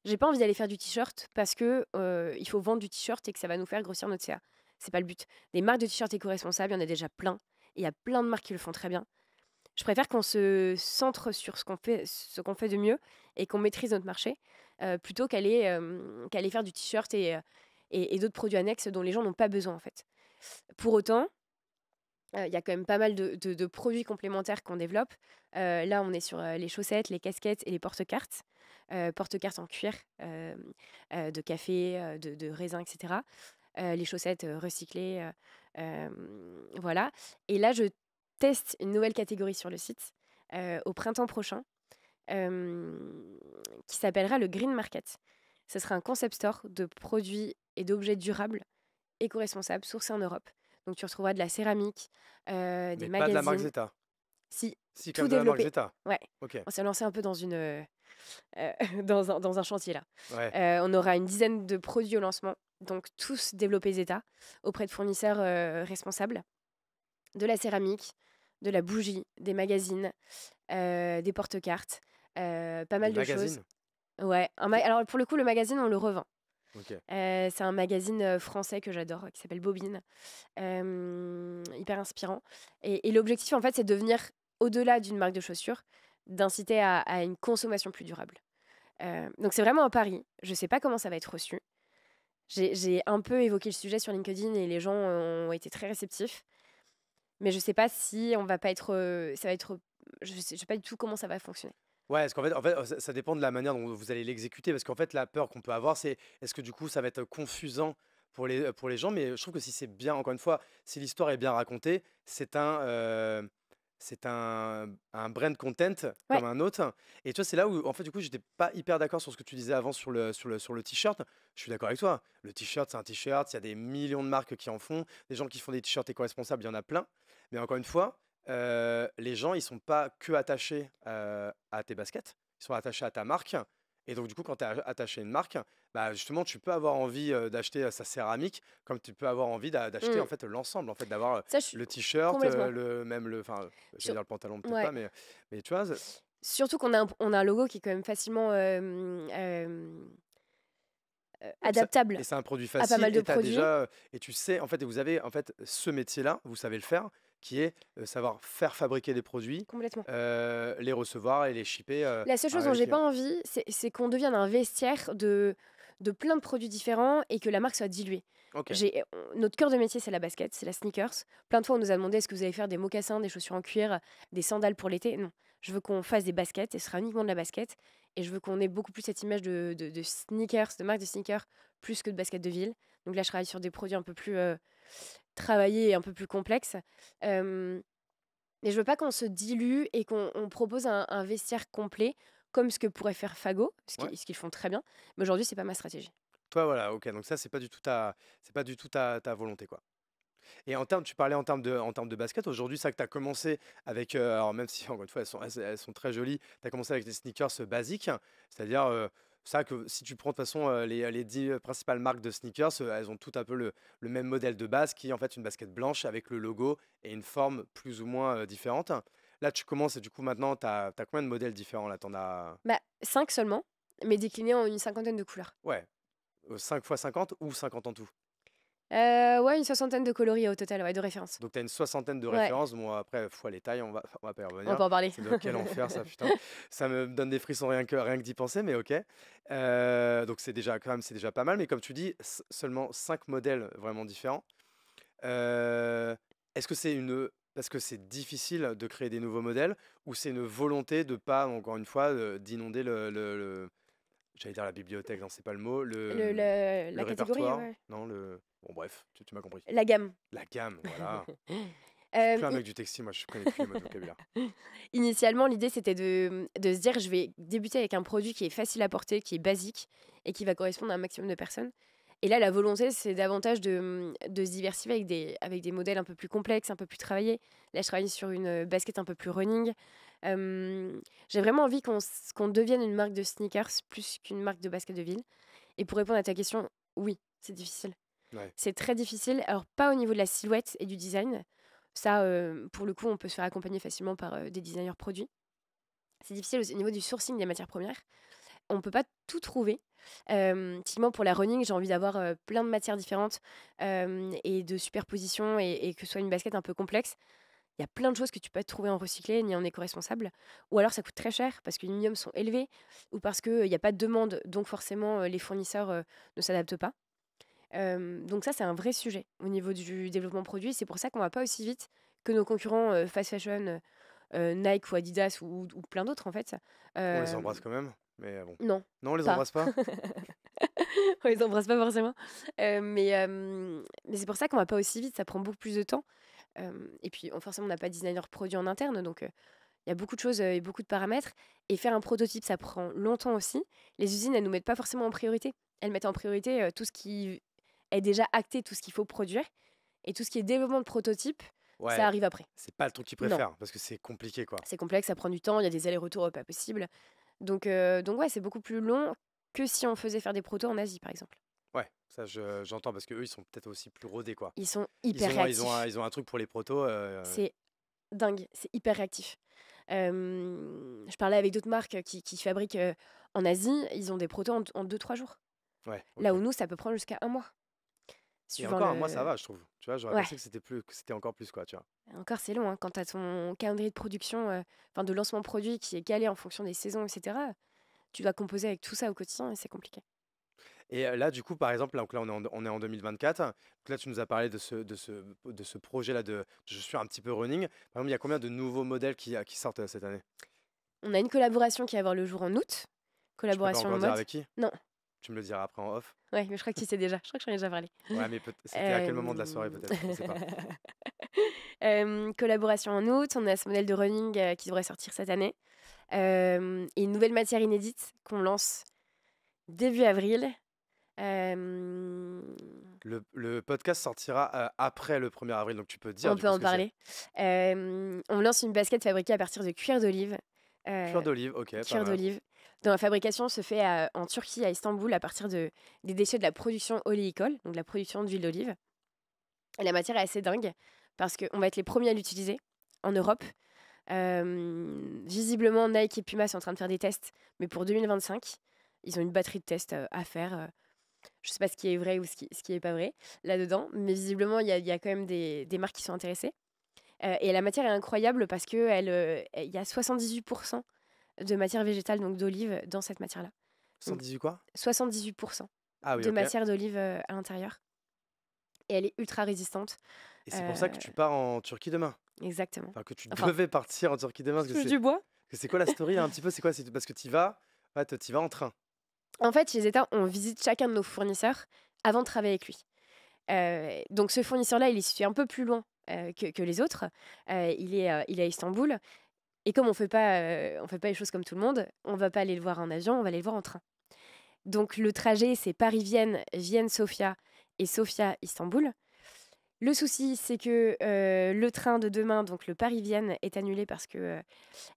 J'ai pas envie d'aller faire du t-shirt parce que il faut vendre du t-shirt et que ça va nous faire grossir notre CA. C'est pas le but. Des marques de t-shirt éco-responsables, il y en a déjà plein. Et il y a plein de marques qui le font très bien. Je préfère qu'on se centre sur ce qu'on fait de mieux et qu'on maîtrise notre marché plutôt qu'aller faire du t-shirt et d'autres produits annexes dont les gens n'ont pas besoin en fait. Pour autant, il y a quand même pas mal de produits complémentaires qu'on développe. Là, on est sur les chaussettes, les casquettes et les porte-cartes. Porte-cartes en cuir, de café, de raisin, etc. Les chaussettes recyclées. Voilà. Et là, je teste une nouvelle catégorie sur le site au printemps prochain qui s'appellera le Green Market. Ce sera un concept store de produits et d'objets durables, éco-responsables, sourcés en Europe. Donc tu retrouveras de la céramique, des Mais pas de la marque magazines. Zeta. Si, Si, tout comme de la marque développé. Zeta. Ouais, Ok. on s'est lancé un peu dans un chantier là. Ouais. On aura une dizaine de produits au lancement. donc tous développer Zeta auprès de fournisseurs responsables, de la céramique, de la bougie, des magazines, des porte-cartes, pas Des mal de choses. magazines? Ouais, alors pour le coup, le magazine, on le revend. Ok. C'est un magazine français que j'adore, qui s'appelle Bobine, hyper inspirant. Et l'objectif, en fait, c'est de devenir, au-delà d'une marque de chaussures, d'inciter à une consommation plus durable. Donc c'est vraiment un pari. Je sais pas comment ça va être reçu. J'ai un peu évoqué le sujet sur LinkedIn et les gens ont été très réceptifs. Mais je sais pas si on va pas être, ça va être, je sais pas du tout comment ça va fonctionner. Ouais, parce qu'en fait, ça dépend de la manière dont vous allez l'exécuter. Parce qu'en fait, la peur qu'on peut avoir, c'est est-ce que du coup, ça va être confusant pour les gens. Mais je trouve que si c'est bien, encore une fois, si l'histoire est bien racontée, c'est un brand content Ouais. comme un autre. Et tu vois, c'est là où, en fait, du coup, j'étais pas hyper d'accord sur ce que tu disais avant sur le t-shirt. Je suis d'accord avec toi. Le t-shirt, c'est un t-shirt. Il y a des millions de marques qui en font. Des gens qui font des t-shirts éco-responsables, il y en a plein. Mais encore une fois, les gens, ils sont pas que attachés à tes baskets, ils sont attachés à ta marque. Et donc, du coup, quand tu es attaché à une marque, bah, justement, tu peux avoir envie d'acheter sa céramique, comme tu peux avoir envie d'acheter en Mm. fait l'ensemble, en fait, d'avoir Ça, je suis le t-shirt, complètement. enfin, j'allais Sur- dire le pantalon, peut-être Ouais. pas, mais tu vois, Surtout qu'on a, on a un logo qui est quand même facilement adaptable et c'est un produit à pas facile mal de et t'as produits. déjà et tu sais en fait et vous avez en fait ce métier-là, vous savez le faire, qui est savoir faire fabriquer des produits, Complètement. les recevoir et les shipper La seule chose dont les j'ai pas clients. envie, c'est qu'on devienne un vestiaire de plein de produits différents et que la marque soit diluée. Ok. Notre cœur de métier, c'est la basket, c'est la sneakers. Plein de fois, on nous a demandé est-ce que vous allez faire des mocassins, des chaussures en cuir, des sandales pour l'été. Non. Je veux qu'on fasse des baskets et ce sera uniquement de la basket. Et je veux qu'on ait beaucoup plus cette image de sneakers, de marque de sneakers, plus que de basket de ville. Donc là, je travaille sur des produits un peu plus travaillés et un peu plus complexes. Euh, mais je veux pas qu'on se dilue et qu'on propose un vestiaire complet, comme ce que pourrait faire Fago, Ouais. ce qu'ils font très bien. Mais aujourd'hui, c'est pas ma stratégie. Toi voilà, ok. Donc ça c'est pas du tout ta volonté quoi. Et en termes, tu parlais en termes de basket. Aujourd'hui, ça que tu as commencé avec, alors même si encore une fois elles sont très jolies, tu as commencé avec des sneakers basiques, c'est-à-dire ça que si tu prends de toute façon les 10 principales marques de sneakers, elles ont tout un peu le même modèle de base qui est en fait une basket blanche avec le logo et une forme plus ou moins différente. Là, tu commences et du coup maintenant, tu as combien de modèles différents là? T'en as, Bah, 5 seulement, mais déclinés en une cinquantaine de couleurs. ouais, 5 fois 50 ou 50 en tout? Ouais, une soixantaine de coloris au total, ouais, de références. Donc tu as une soixantaine de Ouais, références. Bon, après, fois les tailles, on va pas y on va revenir. pas en parler. Quel enfer ça, putain. Ça me donne des frissons rien que d'y penser, mais ok. Donc c'est déjà quand même, c'est déjà pas mal. Mais comme tu dis, seulement 5 modèles vraiment différents. Est-ce que c'est une... Parce que c'est difficile de créer des nouveaux modèles ou c'est une volonté de pas, encore une fois, d'inonder j'allais dire la bibliothèque, non, c'est pas le mot, le La catégorie, répertoire, ouais. non, le... Bon, bref, tu m'as compris. La gamme. La gamme, voilà. Je suis Euh, plus un i- mec du textile, moi je connais plus les mots de vocabulaire. Initialement, l'idée, c'était de se dire, je vais débuter avec un produit qui est facile à porter, qui est basique et qui va correspondre à un maximum de personnes. Et là, la volonté, c'est davantage de se diversifier avec des modèles un peu plus complexes, un peu plus travaillés. Là, je travaille sur une basket un peu plus running. J'ai vraiment envie qu'on devienne une marque de sneakers plus qu'une marque de basket de ville. Et pour répondre à ta question, oui, c'est difficile. Ouais. C'est très difficile. Alors, pas au niveau de la silhouette et du design. Ça, pour le coup, on peut se faire accompagner facilement par des designers produits. C'est difficile au niveau du sourcing des matières premières. On ne peut pas tout trouver. Typiquement, pour la running, j'ai envie d'avoir plein de matières différentes et de superposition et que ce soit une basket un peu complexe. Il y a plein de choses que tu peux pas trouver en recyclé ni en éco-responsable. Ou alors ça coûte très cher parce que les minimums sont élevés ou parce qu'il n'y a pas de demande, donc forcément les fournisseurs ne s'adaptent pas. Donc ça, c'est un vrai sujet au niveau du développement produit. C'est pour ça qu'on va pas aussi vite que nos concurrents fast fashion, Nike ou Adidas ou plein d'autres en fait. On les Euh, embrasse quand même, mais bon. non, Non, on les pas. embrasse pas? On les embrasse pas forcément. Mais c'est pour ça qu'on va pas aussi vite, ça prend beaucoup plus de temps. Et puis forcément, on n'a pas de designer produit en interne, donc il y a beaucoup de choses et beaucoup de paramètres. Et faire un prototype, ça prend longtemps aussi. Les usines, elles nous mettent pas forcément en priorité. Elles mettent en priorité tout ce qui est déjà acté, tout ce qu'il faut produire. Et tout ce qui est développement de prototype, ça Ouais, arrive après. c'est pas le truc qu'ils Non, préfèrent, parce que c'est compliqué, quoi. c'est complexe, ça prend du temps, il y a des allers-retours pas possibles. Donc ouais, c'est beaucoup plus long que si on faisait faire des protos en Asie, par exemple. Ouais, ça j'entends parce qu'eux, ils sont peut-être aussi plus rodés, quoi. Ils sont Ils hyper ont, ils ont, un, réactifs. ils ont un truc pour les protos. C'est dingue, c'est hyper réactif. Je parlais avec d'autres marques qui fabriquent en Asie, ils ont des protos en 2-3 jours. Ouais, Là ok. où nous, ça peut prendre jusqu'à un mois, Et suivant encore, moi, ça le... va, je trouve. Tu vois, j'aurais Ouais, pensé que c'était encore plus, quoi, tu vois. encore c'est long, hein, quand tu as ton calendrier de production, enfin de lancement produit qui est calé en fonction des saisons, etc. Tu dois composer avec tout ça au quotidien et c'est compliqué. Et là, du coup, par exemple, là, donc là, on est en 2024. Donc là, tu nous as parlé de ce projet-là de Je suis un petit peu running. Par exemple, il y a combien de nouveaux modèles qui sortent cette année? On a une collaboration qui va voir le jour en août, Tu peux pas collaboration encore dire mode. avec qui? Non, Tu me le diras après en off. ouais, mais je crois que tu sais déjà, je crois que j'en ai déjà parlé. Ouais, mais c'était à quel moment de la soirée, Euh, peut-être? Je sais pas. Collaboration en août, on a ce modèle de running qui devrait sortir cette année. Et une nouvelle matière inédite qu'on lance début avril. Euh, Le podcast sortira après le 1er avril, donc tu peux dire on du peut coup en ce que c'est. parler. On lance une basket fabriquée à partir de cuir d'olive. Cuir Euh, d'olive, ok, pas Cuir mal. d'olive. Dont la fabrication se fait en Turquie, à Istanbul, à partir des déchets de la production oléicole, donc de la production d'huile d'olive. Et la matière est assez dingue parce qu'on va être les premiers à l'utiliser en Europe. Visiblement, Nike et Puma sont en train de faire des tests, mais pour 2025, ils ont une batterie de tests à faire. Je sais pas ce qui est vrai ou ce qui est pas vrai là-dedans, mais visiblement, il y a quand même des marques qui sont intéressées. Et la matière est incroyable parce que il y a 78% de matière végétale, donc d'olive, dans cette matière-là. Donc 118 quoi? 78% Ah oui, de ok. matière d'olive à l'intérieur. Et elle est ultra résistante. Et c'est pour ça Euh, que tu pars en Turquie demain. Exactement. Enfin, que tu Enfin, devais partir en Turquie demain, je parce que touche c'est du bois. que c'est quoi la story là, un petit peu? C'est quoi? C'est parce que tu vas, ouais, tu vas en train. En fait, chez Zeta, on visite chacun de nos fournisseurs avant de travailler avec lui. Donc ce fournisseur-là, il est situé un peu plus loin que les autres. Il est à Istanbul. Et comme on fait pas les choses comme tout le monde, on va pas aller le voir en avion, on va aller le voir en train. Donc le trajet, c'est Paris-Vienne, Vienne-Sofia et Sofia-Istanbul. Le souci, c'est que le train de demain, donc le Paris-Vienne, est annulé parce que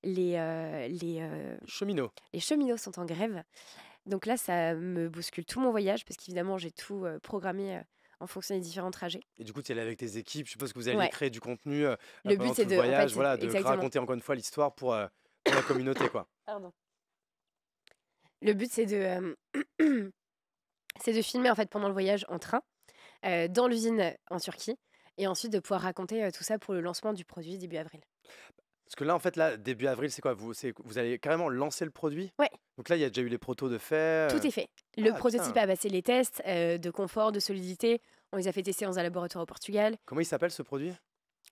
les, euh, les, euh, Cheminot. les cheminots sont en grève. Donc là, ça me bouscule tout mon voyage parce qu'évidemment, j'ai tout programmé en fonction des différents trajets. Et du coup, tu es allé avec tes équipes. Je suppose que vous alliez Ouais, créer du contenu le but, pendant c'est tout le de, en fait, voyage, voilà, de exactement. raconter encore une fois l'histoire pour la communauté, quoi. Pardon. Le but, c'est de filmer en fait pendant le voyage en train, dans l'usine en Turquie, et ensuite de pouvoir raconter tout ça pour le lancement du produit début avril. Parce que là, en fait, là, début avril, c'est quoi? Vous allez carrément lancer le produit? Ouais, Donc là, il y a déjà eu les protos de fait. tout est fait. Le Ah prototype putain. a passé les tests de confort, de solidité. On les a fait tester dans un laboratoire au Portugal. Comment il s'appelle ce produit?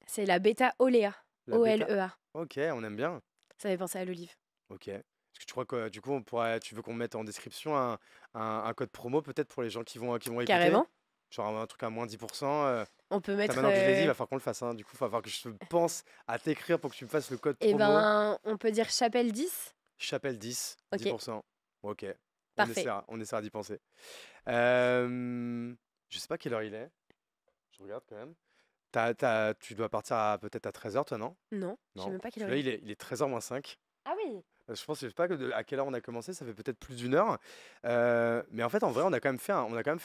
C'est la bêta Olea. La bêta? O-L-E-A. Ok, on aime bien. Ça fait penser à l'olive. Ok. Est-ce que tu crois que du coup, tu veux qu'on mette en description un code promo peut-être pour les gens qui vont écouter? Carrément. Genre un truc à moins 10%. On peut Putain, mettre. maintenant que je l'ai dit, il va falloir qu'on le fasse, hein. Du coup, il va falloir que je pense à t'écrire pour que tu me fasses le code Eh promo. ben, on peut dire chapelle 10. Chapelle 10, Ok, 10%. Ok, parfait. on essaiera d'y penser. Je sais pas quelle heure il est. Je regarde quand même. Tu dois partir peut-être à 13h, toi, non? Non, je sais Non. même pas Parce quelle que heure là, il est. il est 13h moins 5. Ah oui. Je sais pas à quelle heure on a commencé, ça fait peut-être plus d'une heure. Mais en fait, en vrai, on a quand même fait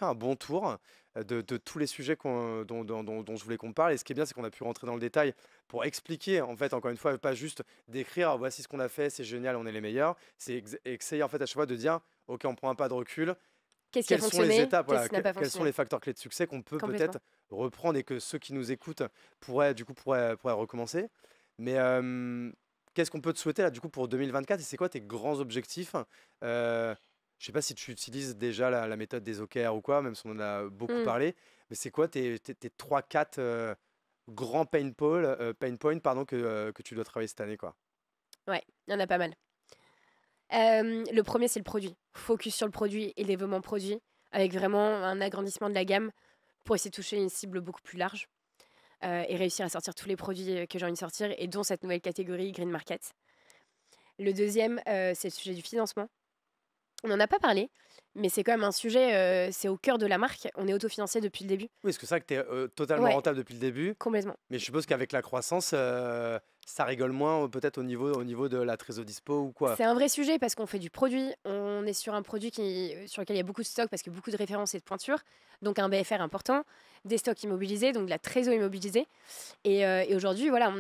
un bon tour de tous les sujets dont je voulais qu'on parle. Et ce qui est bien, c'est qu'on a pu rentrer dans le détail pour expliquer, en fait, encore une fois, pas juste décrire, ah, voici ce qu'on a fait, c'est génial, on est les meilleurs. C'est essayer, en fait, à chaque fois de dire, OK, on prend un pas de recul. Qu'est-ce qui a Quelles sont les fonctionné? étapes, voilà, Qu'est-ce qui n'a pas quels sont fonctionné? les facteurs clés de succès qu'on peut Complètement. peut-être reprendre et que ceux qui nous écoutent pourraient recommencer. Mais qu'est-ce qu'on peut te souhaiter là du coup pour 2024 et c'est quoi tes grands objectifs? Je sais pas si tu utilises déjà la méthode des OKR ou quoi, même si on en a beaucoup Hmm, parlé, mais c'est quoi tes 3-4 grands pain points pardon, que tu dois travailler cette année, quoi? ouais, il y en a pas mal. Le premier, c'est le produit. Focus sur le produit et le développement produit, avec vraiment un agrandissement de la gamme pour essayer de toucher une cible beaucoup plus large et réussir à sortir tous les produits que j'ai envie de sortir, et dont cette nouvelle catégorie Green Market. Le deuxième, c'est le sujet du financement. On n'en a pas parlé, mais c'est quand même un sujet, c'est au cœur de la marque. On est autofinancé depuis le début. Oui, parce que c'est vrai que tu es totalement Ouais, rentable depuis le début, complètement. mais je suppose qu'avec la croissance, ça rigole moins peut-être au niveau de la trésor dispo ou quoi. C'est un vrai sujet parce qu'on fait du produit, on est sur un produit sur lequel il y a beaucoup de stocks parce que beaucoup de références et de pointures, donc un BFR important, des stocks immobilisés, donc de la trésor immobilisée. Et aujourd'hui, voilà,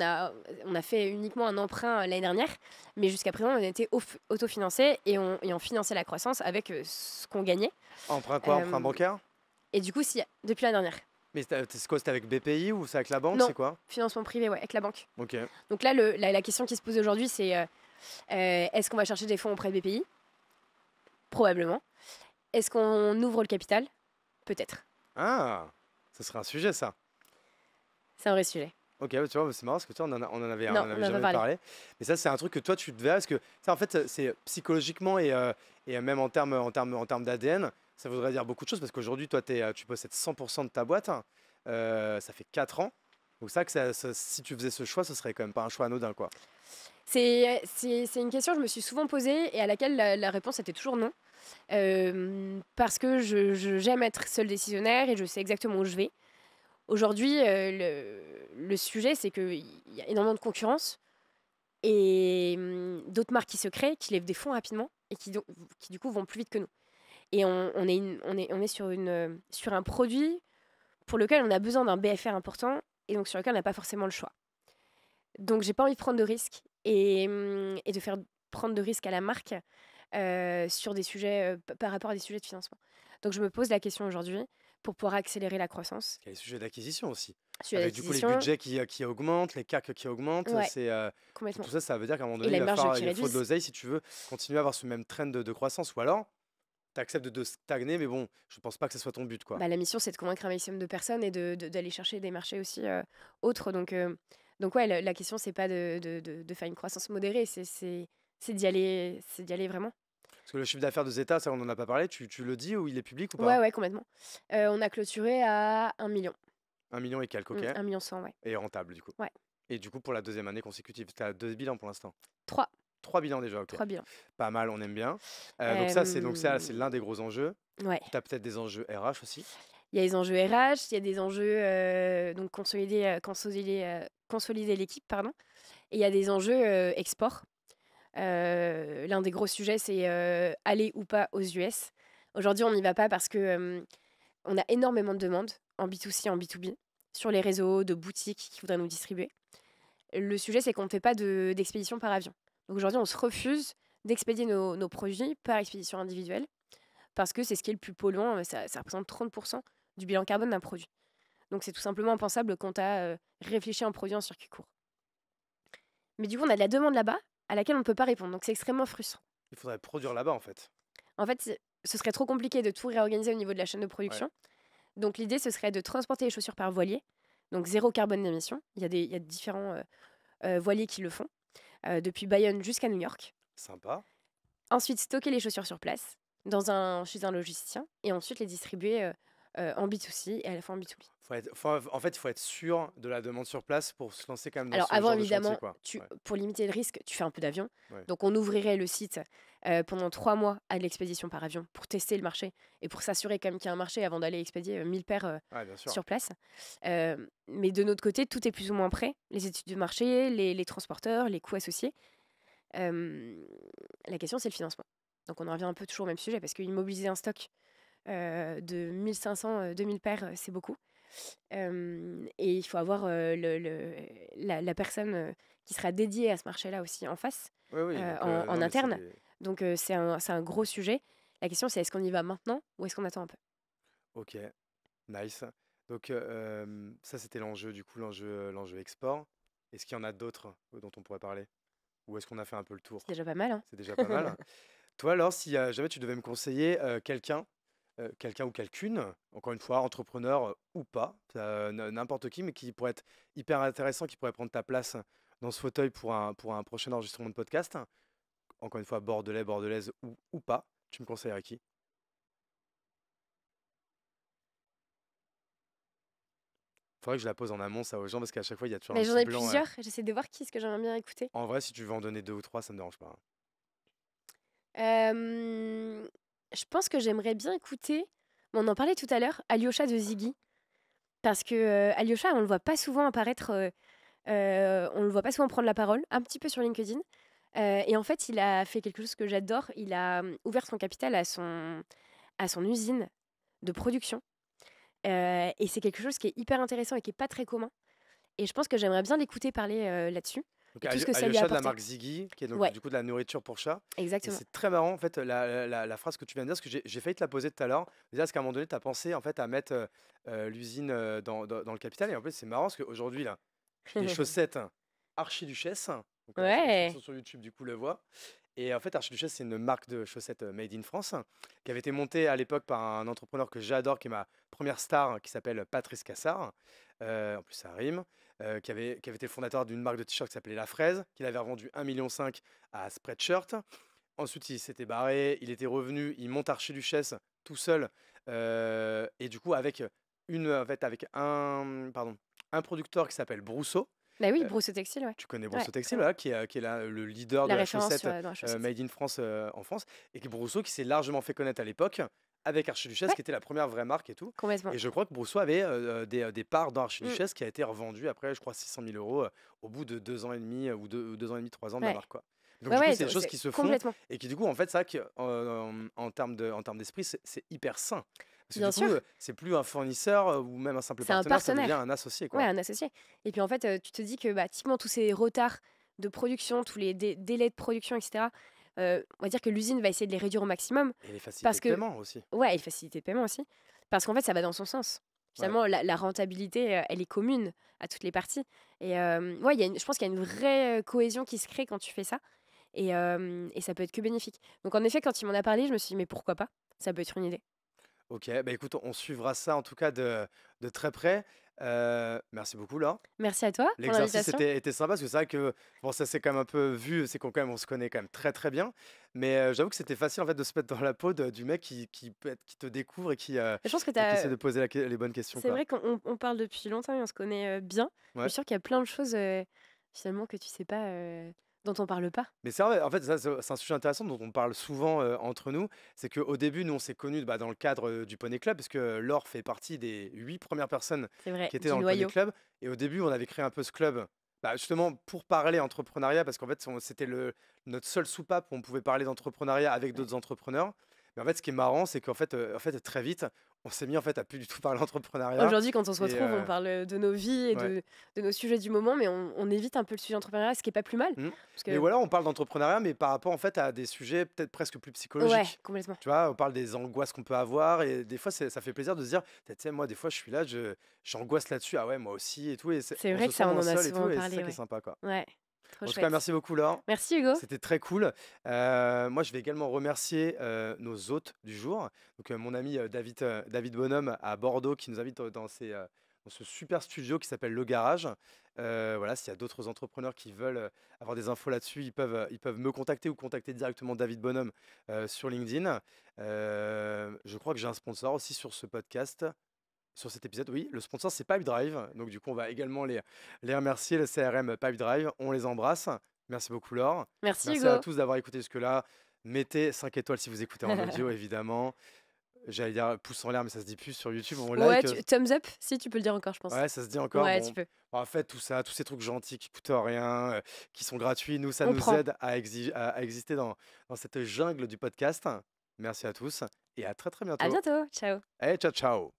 on a fait uniquement un emprunt l'année dernière, mais jusqu'à présent, on était autofinancé et on finançait la croissance avec ce qu'on gagnait. Emprunt quoi? Emprunt Euh, bancaire? et du coup, depuis l'année dernière. Mais c'est quoi? C'était avec BPI ou c'est avec la banque? Non, C'est quoi? financement privé, ouais, avec la banque. Ok. Donc là, la question qui se pose aujourd'hui, c'est est-ce qu'on va chercher des fonds auprès de BPI? Probablement. Est-ce qu'on ouvre le capital? Peut-être. Ah, ça serait un sujet ça. C'est un vrai sujet. Ok, bah, tu vois, c'est marrant parce que tu vois, on en avait Non, on en a jamais pas parlé. parlé. Mais ça, c'est un truc que toi, tu devais. Parce que ça, en fait, c'est psychologiquement et même en termes d'ADN, ça voudrait dire beaucoup de choses. Parce qu'aujourd'hui, toi, tu possèdes 100% de ta boîte. Ça fait 4 ans. Donc, ça, si tu faisais ce choix, ce serait quand même pas un choix anodin, quoi. C'est une question que je me suis souvent posée et à laquelle la réponse était toujours non. Parce que j'aime être seule décisionnaire et je sais exactement où je vais. Aujourd'hui, le sujet, c'est qu'il y a énormément de concurrence et d'autres marques qui se créent, qui lèvent des fonds rapidement et qui du coup vont plus vite que nous. Et on est sur un produit pour lequel on a besoin d'un BFR important et donc sur lequel on n'a pas forcément le choix. Donc j'ai pas envie de prendre de risques et de faire prendre de risques à la marque sur des sujets par rapport à des sujets de financement. Donc je me pose la question aujourd'hui pour pouvoir accélérer la croissance. Il y a les sujets d'acquisition aussi. Sur Avec du coup les l'acquisition, budgets qui augmentent, les CAC qui augmentent. ouais, C'est, complètement. tout ça, ça veut dire qu'à un moment Et donné, les marges qui il faut de réduisent. l'oseille si tu veux continuer à avoir ce même trend de croissance. Ou alors, tu acceptes de stagner, mais bon, je pense pas que ce soit ton but, quoi. Bah, la mission, c'est de convaincre un maximum de personnes et d'aller chercher des marchés aussi autres. Donc ouais, la question, c'est pas de faire une croissance modérée, c'est d'y aller vraiment. Parce que le chiffre d'affaires de Zeta, ça, on n'en a pas parlé. Tu le dis ou il est public ou Ouais, pas? ouais, complètement. On a clôturé à 1 million. 1 million et quelques, ok. 1 million 100, ouais. Et rentable, du coup. Ouais. Et du coup, pour la deuxième année consécutive, tu as 2 bilans pour l'instant. 3. 3 bilans déjà, ok. 3 bilans. Pas mal, on aime bien. Donc ça, c'est l'un des gros enjeux. Ouais. Tu as peut-être des enjeux RH aussi. Il y a les enjeux RH, il y a des enjeux donc consolider l'équipe, pardon. Et il y a des enjeux export. L'un des gros sujets, c'est aller ou pas aux US. Aujourd'hui, on n'y va pas parce que on a énormément de demandes en B2C, en B2B, sur les réseaux de boutiques qui voudraient nous distribuer. Le sujet, c'est qu'on ne fait pas d'expédition par avion. Donc aujourd'hui, on se refuse d'expédier nos produits par expédition individuelle parce que c'est ce qui est le plus polluant. Ça représente 30% du bilan carbone d'un produit. Donc c'est tout simplement impensable quand tu as réfléchi à un produit en circuit court. Mais du coup, on a de la demande là-bas à laquelle on ne peut pas répondre. Donc c'est extrêmement frustrant. Il faudrait produire là-bas, en fait. En fait, ce serait trop compliqué de tout réorganiser au niveau de la chaîne de production. Ouais. Donc l'idée, ce serait de transporter les chaussures par voilier. Donc zéro carbone d'émission. Il y a différents voiliers qui le font. Depuis Bayonne jusqu'à New York. Sympa. Ensuite, stocker les chaussures sur place chez un logisticien. Et ensuite, les distribuer en B2C et à la fois en B2B. En fait, il faut être sûr de la demande sur place pour se lancer quand même dans Alors ce avant, genre de évidemment, chantier, quoi. pour limiter le risque, tu fais un peu d'avion. Ouais. Donc on ouvrirait le site pendant 3 mois à l'expédition par avion pour tester le marché et pour s'assurer quand même qu'il y a un marché avant d'aller expédier 1000 paires Bien sûr. sur place. Mais de notre côté, tout est plus ou moins prêt. Les études de marché, les transporteurs, les coûts associés. La question, c'est le financement. Donc on en revient un peu toujours au même sujet parce qu'immobiliser un stock de 1500, 2000 paires, c'est beaucoup. Et il faut avoir la personne qui sera dédiée à ce marché-là aussi en face, Oui, en interne. Donc c'est un gros sujet. La question, c'est est-ce qu'on y va maintenant ou est-ce qu'on attend un peu? Ok, nice. Donc ça, c'était l'enjeu, du coup, l'enjeu export. Est-ce qu'il y en a d'autres dont on pourrait parler? Ou est-ce qu'on a fait un peu le tour? C'est déjà pas mal, hein. C'est déjà pas mal. Toi, alors, si jamais tu devais me conseiller quelqu'un ou quelqu'une, encore une fois, entrepreneur ou pas, n'importe qui, mais qui pourrait être hyper intéressant, qui pourrait prendre ta place dans ce fauteuil pour un prochain enregistrement de podcast, encore une fois, bordelais, bordelaise ou pas, tu me conseillerais qui? Faudrait que je la pose en amont, ça, aux gens, parce qu'à chaque fois, il y a toujours un Mais j'en petit ai blanc. plusieurs. J'essaie de voir qui est-ce que j'aimerais bien écouter. En vrai, si tu veux en donner 2 ou 3, ça me dérange pas. Je pense que j'aimerais bien écouter, mais on en parlait tout à l'heure, Alyosha de Ziggy. Parce que Alyosha, on le voit pas souvent apparaître, on le voit pas souvent prendre la parole, un petit peu sur LinkedIn. Et en fait, il a fait quelque chose que j'adore. Il a ouvert son capital à son usine de production. Et c'est quelque chose qui est hyper intéressant et qui est pas très commun. Et je pense que j'aimerais bien l'écouter parler là-dessus Donc et tout ce que ça lui a Alyosha de la apporté. marque Ziggy, qui est donc Ouais, du coup de la nourriture pour chat. Et exactement. c'est très marrant en fait la phrase que tu viens de dire, parce que j'ai failli te la poser tout à l'heure. Déjà, parce qu'à un moment donné, tu as pensé en fait à mettre l'usine dans le capital. Et en plus, c'est marrant parce qu'aujourd'hui, là, j'ai des chaussettes Archiduchesse. Donc ceux qui Ouais, sont sur YouTube, du coup, le voient. Et en fait, Archiduchesse, c'est une marque de chaussettes made in France qui avait été montée à l'époque par un entrepreneur que j'adore, qui est ma première star, qui s'appelle Patrice Cassard. En plus, ça rime. Qui avait été le fondateur d'une marque de t-shirt qui s'appelait La Fraise, qu'il avait revendu 1,5 million à Spreadshirt. Ensuite, il s'était barré, il était revenu, il monte Archiduchesse tout seul. Et du coup, en fait, avec un producteur qui s'appelle Brousseau. bah oui, Euh, Brousse Textile, ouais. Tu connais Ouais, Brousseau Textile, très bien. voilà, qui est le leader de La la référence chaussette dans la chaussette. made in France en France. Et que Brousseau qui s'est largement fait connaître à l'époque avec Archiduchesse, Ouais, qui était la première vraie marque et tout. complètement. Et je crois que Brousseau avait des parts dans Mm, Archiduchesse qui a été revendu après, je crois, 600 000 euros au bout de 2 ans et demi ou 2 ans et demi, 3 ans de la ouais, marque, quoi. Donc ouais, du coup, ouais, c'est des choses c'est qui se font complètement. et qui du coup, en fait, ça, en termes d'esprit, c'est hyper sain. Parce que Bien du sûr, coup, c'est plus un fournisseur ou même un simple c'est un partenaire, ça devient partenaire. un associé, Ouais, quoi. un associé. Et puis en fait, tu te dis que bah, typiquement tous ces retards de production, tous les délais de production, etc., on va dire que l'usine va essayer de les réduire au maximum Et les facilités parce de que, paiement aussi. ouais, et facilité de paiement aussi, parce qu'en fait, ça va dans son sens. Ouais. Finalement, la rentabilité, elle est commune à toutes les parties. Et ouais, je pense qu'il y a une vraie cohésion qui se crée quand tu fais ça. Et ça peut être que bénéfique. Donc en effet, quand il m'en a parlé, je me suis dit, mais pourquoi pas? Ça peut être une idée. Ok, bah écoute, on suivra ça en tout cas de très près. Merci beaucoup, là. Merci à toi pour L'exercice l'invitation. était sympa parce que c'est vrai que bon, ça s'est quand même un peu vu, c'est qu'on quand même on se connaît quand même très très bien. Mais j'avoue que c'était facile en fait de se mettre dans la peau du mec qui te découvre Je pense que et qui essaie de poser les bonnes questions, c'est quoi. vrai qu'on on parle depuis longtemps et on se connaît bien. Je Ouais. suis sûre qu'il y a plein de choses finalement que tu sais pas, dont on parle pas. Mais c'est vrai, en fait, ça, c'est un sujet intéressant dont on parle souvent entre nous. C'est qu'au début, nous, on s'est connus bah, dans le cadre du Poney Club, parce que Laure fait partie des 8 premières personnes C'est vrai, qui étaient du dans le Poney noyau. Club. Et au début, on avait créé un peu ce club, bah, justement pour parler entrepreneuriat, parce qu'en fait, c'était notre seule soupape où on pouvait parler d'entrepreneuriat avec Ouais. d'autres entrepreneurs. Mais en fait, ce qui est marrant, c'est qu'en fait, très vite, on s'est mis en fait à plus du tout parler d'entrepreneuriat. Aujourd'hui, quand on se Et retrouve, on parle de nos vies et ouais. de nos sujets du moment, mais on évite un peu le sujet entrepreneuriat, ce qui est pas plus mal. Mmh. Parce Mais que, voilà, on parle d'entrepreneuriat, mais par rapport en fait à des sujets peut-être presque plus ouais, psychologiques. complètement. Tu vois, on parle des angoisses qu'on peut avoir et des fois ça fait plaisir de se dire, tu sais, moi des fois je suis là, j'angoisse là-dessus, ah ouais, moi aussi et tout, et C'est on vrai se que sent ça, on moins en a seul et tout, souvent et c'est ça parlé, qui est ouais. sympa, quoi. Ouais, trop En tout cas, chouette. merci beaucoup, Laure. Merci Hugo. C'était très cool. Moi, je vais également remercier nos hôtes du jour. Donc, mon ami David Bonhomme à Bordeaux qui nous invite dans ce super studio qui s'appelle Le Garage. Voilà, s'il y a d'autres entrepreneurs qui veulent avoir des infos là-dessus, ils peuvent me contacter ou contacter directement David Bonhomme sur LinkedIn. Je crois que j'ai un sponsor aussi sur ce podcast. Sur cet épisode, oui, le sponsor c'est Pipedrive. Donc du coup, on va également les remercier, le CRM Pipedrive. On les embrasse. Merci beaucoup, Laure. Merci Merci à Hugo. tous d'avoir écouté jusque-là. Mettez 5 étoiles si vous écoutez en audio, évidemment. J'allais dire pouce en l'air, mais ça se dit plus sur YouTube. On Ouais, like. thumbs up, si tu peux le dire encore, je pense. Ouais, ça se dit encore. Ouais, tu Bon, peux. en fait, tout ça, tous ces trucs gentils qui coûtent rien, qui sont gratuits, nous, ça On nous prend. aide à exister dans cette jungle du podcast. Merci à tous et à très très À bientôt. bientôt. Ciao. Allez, ciao, ciao.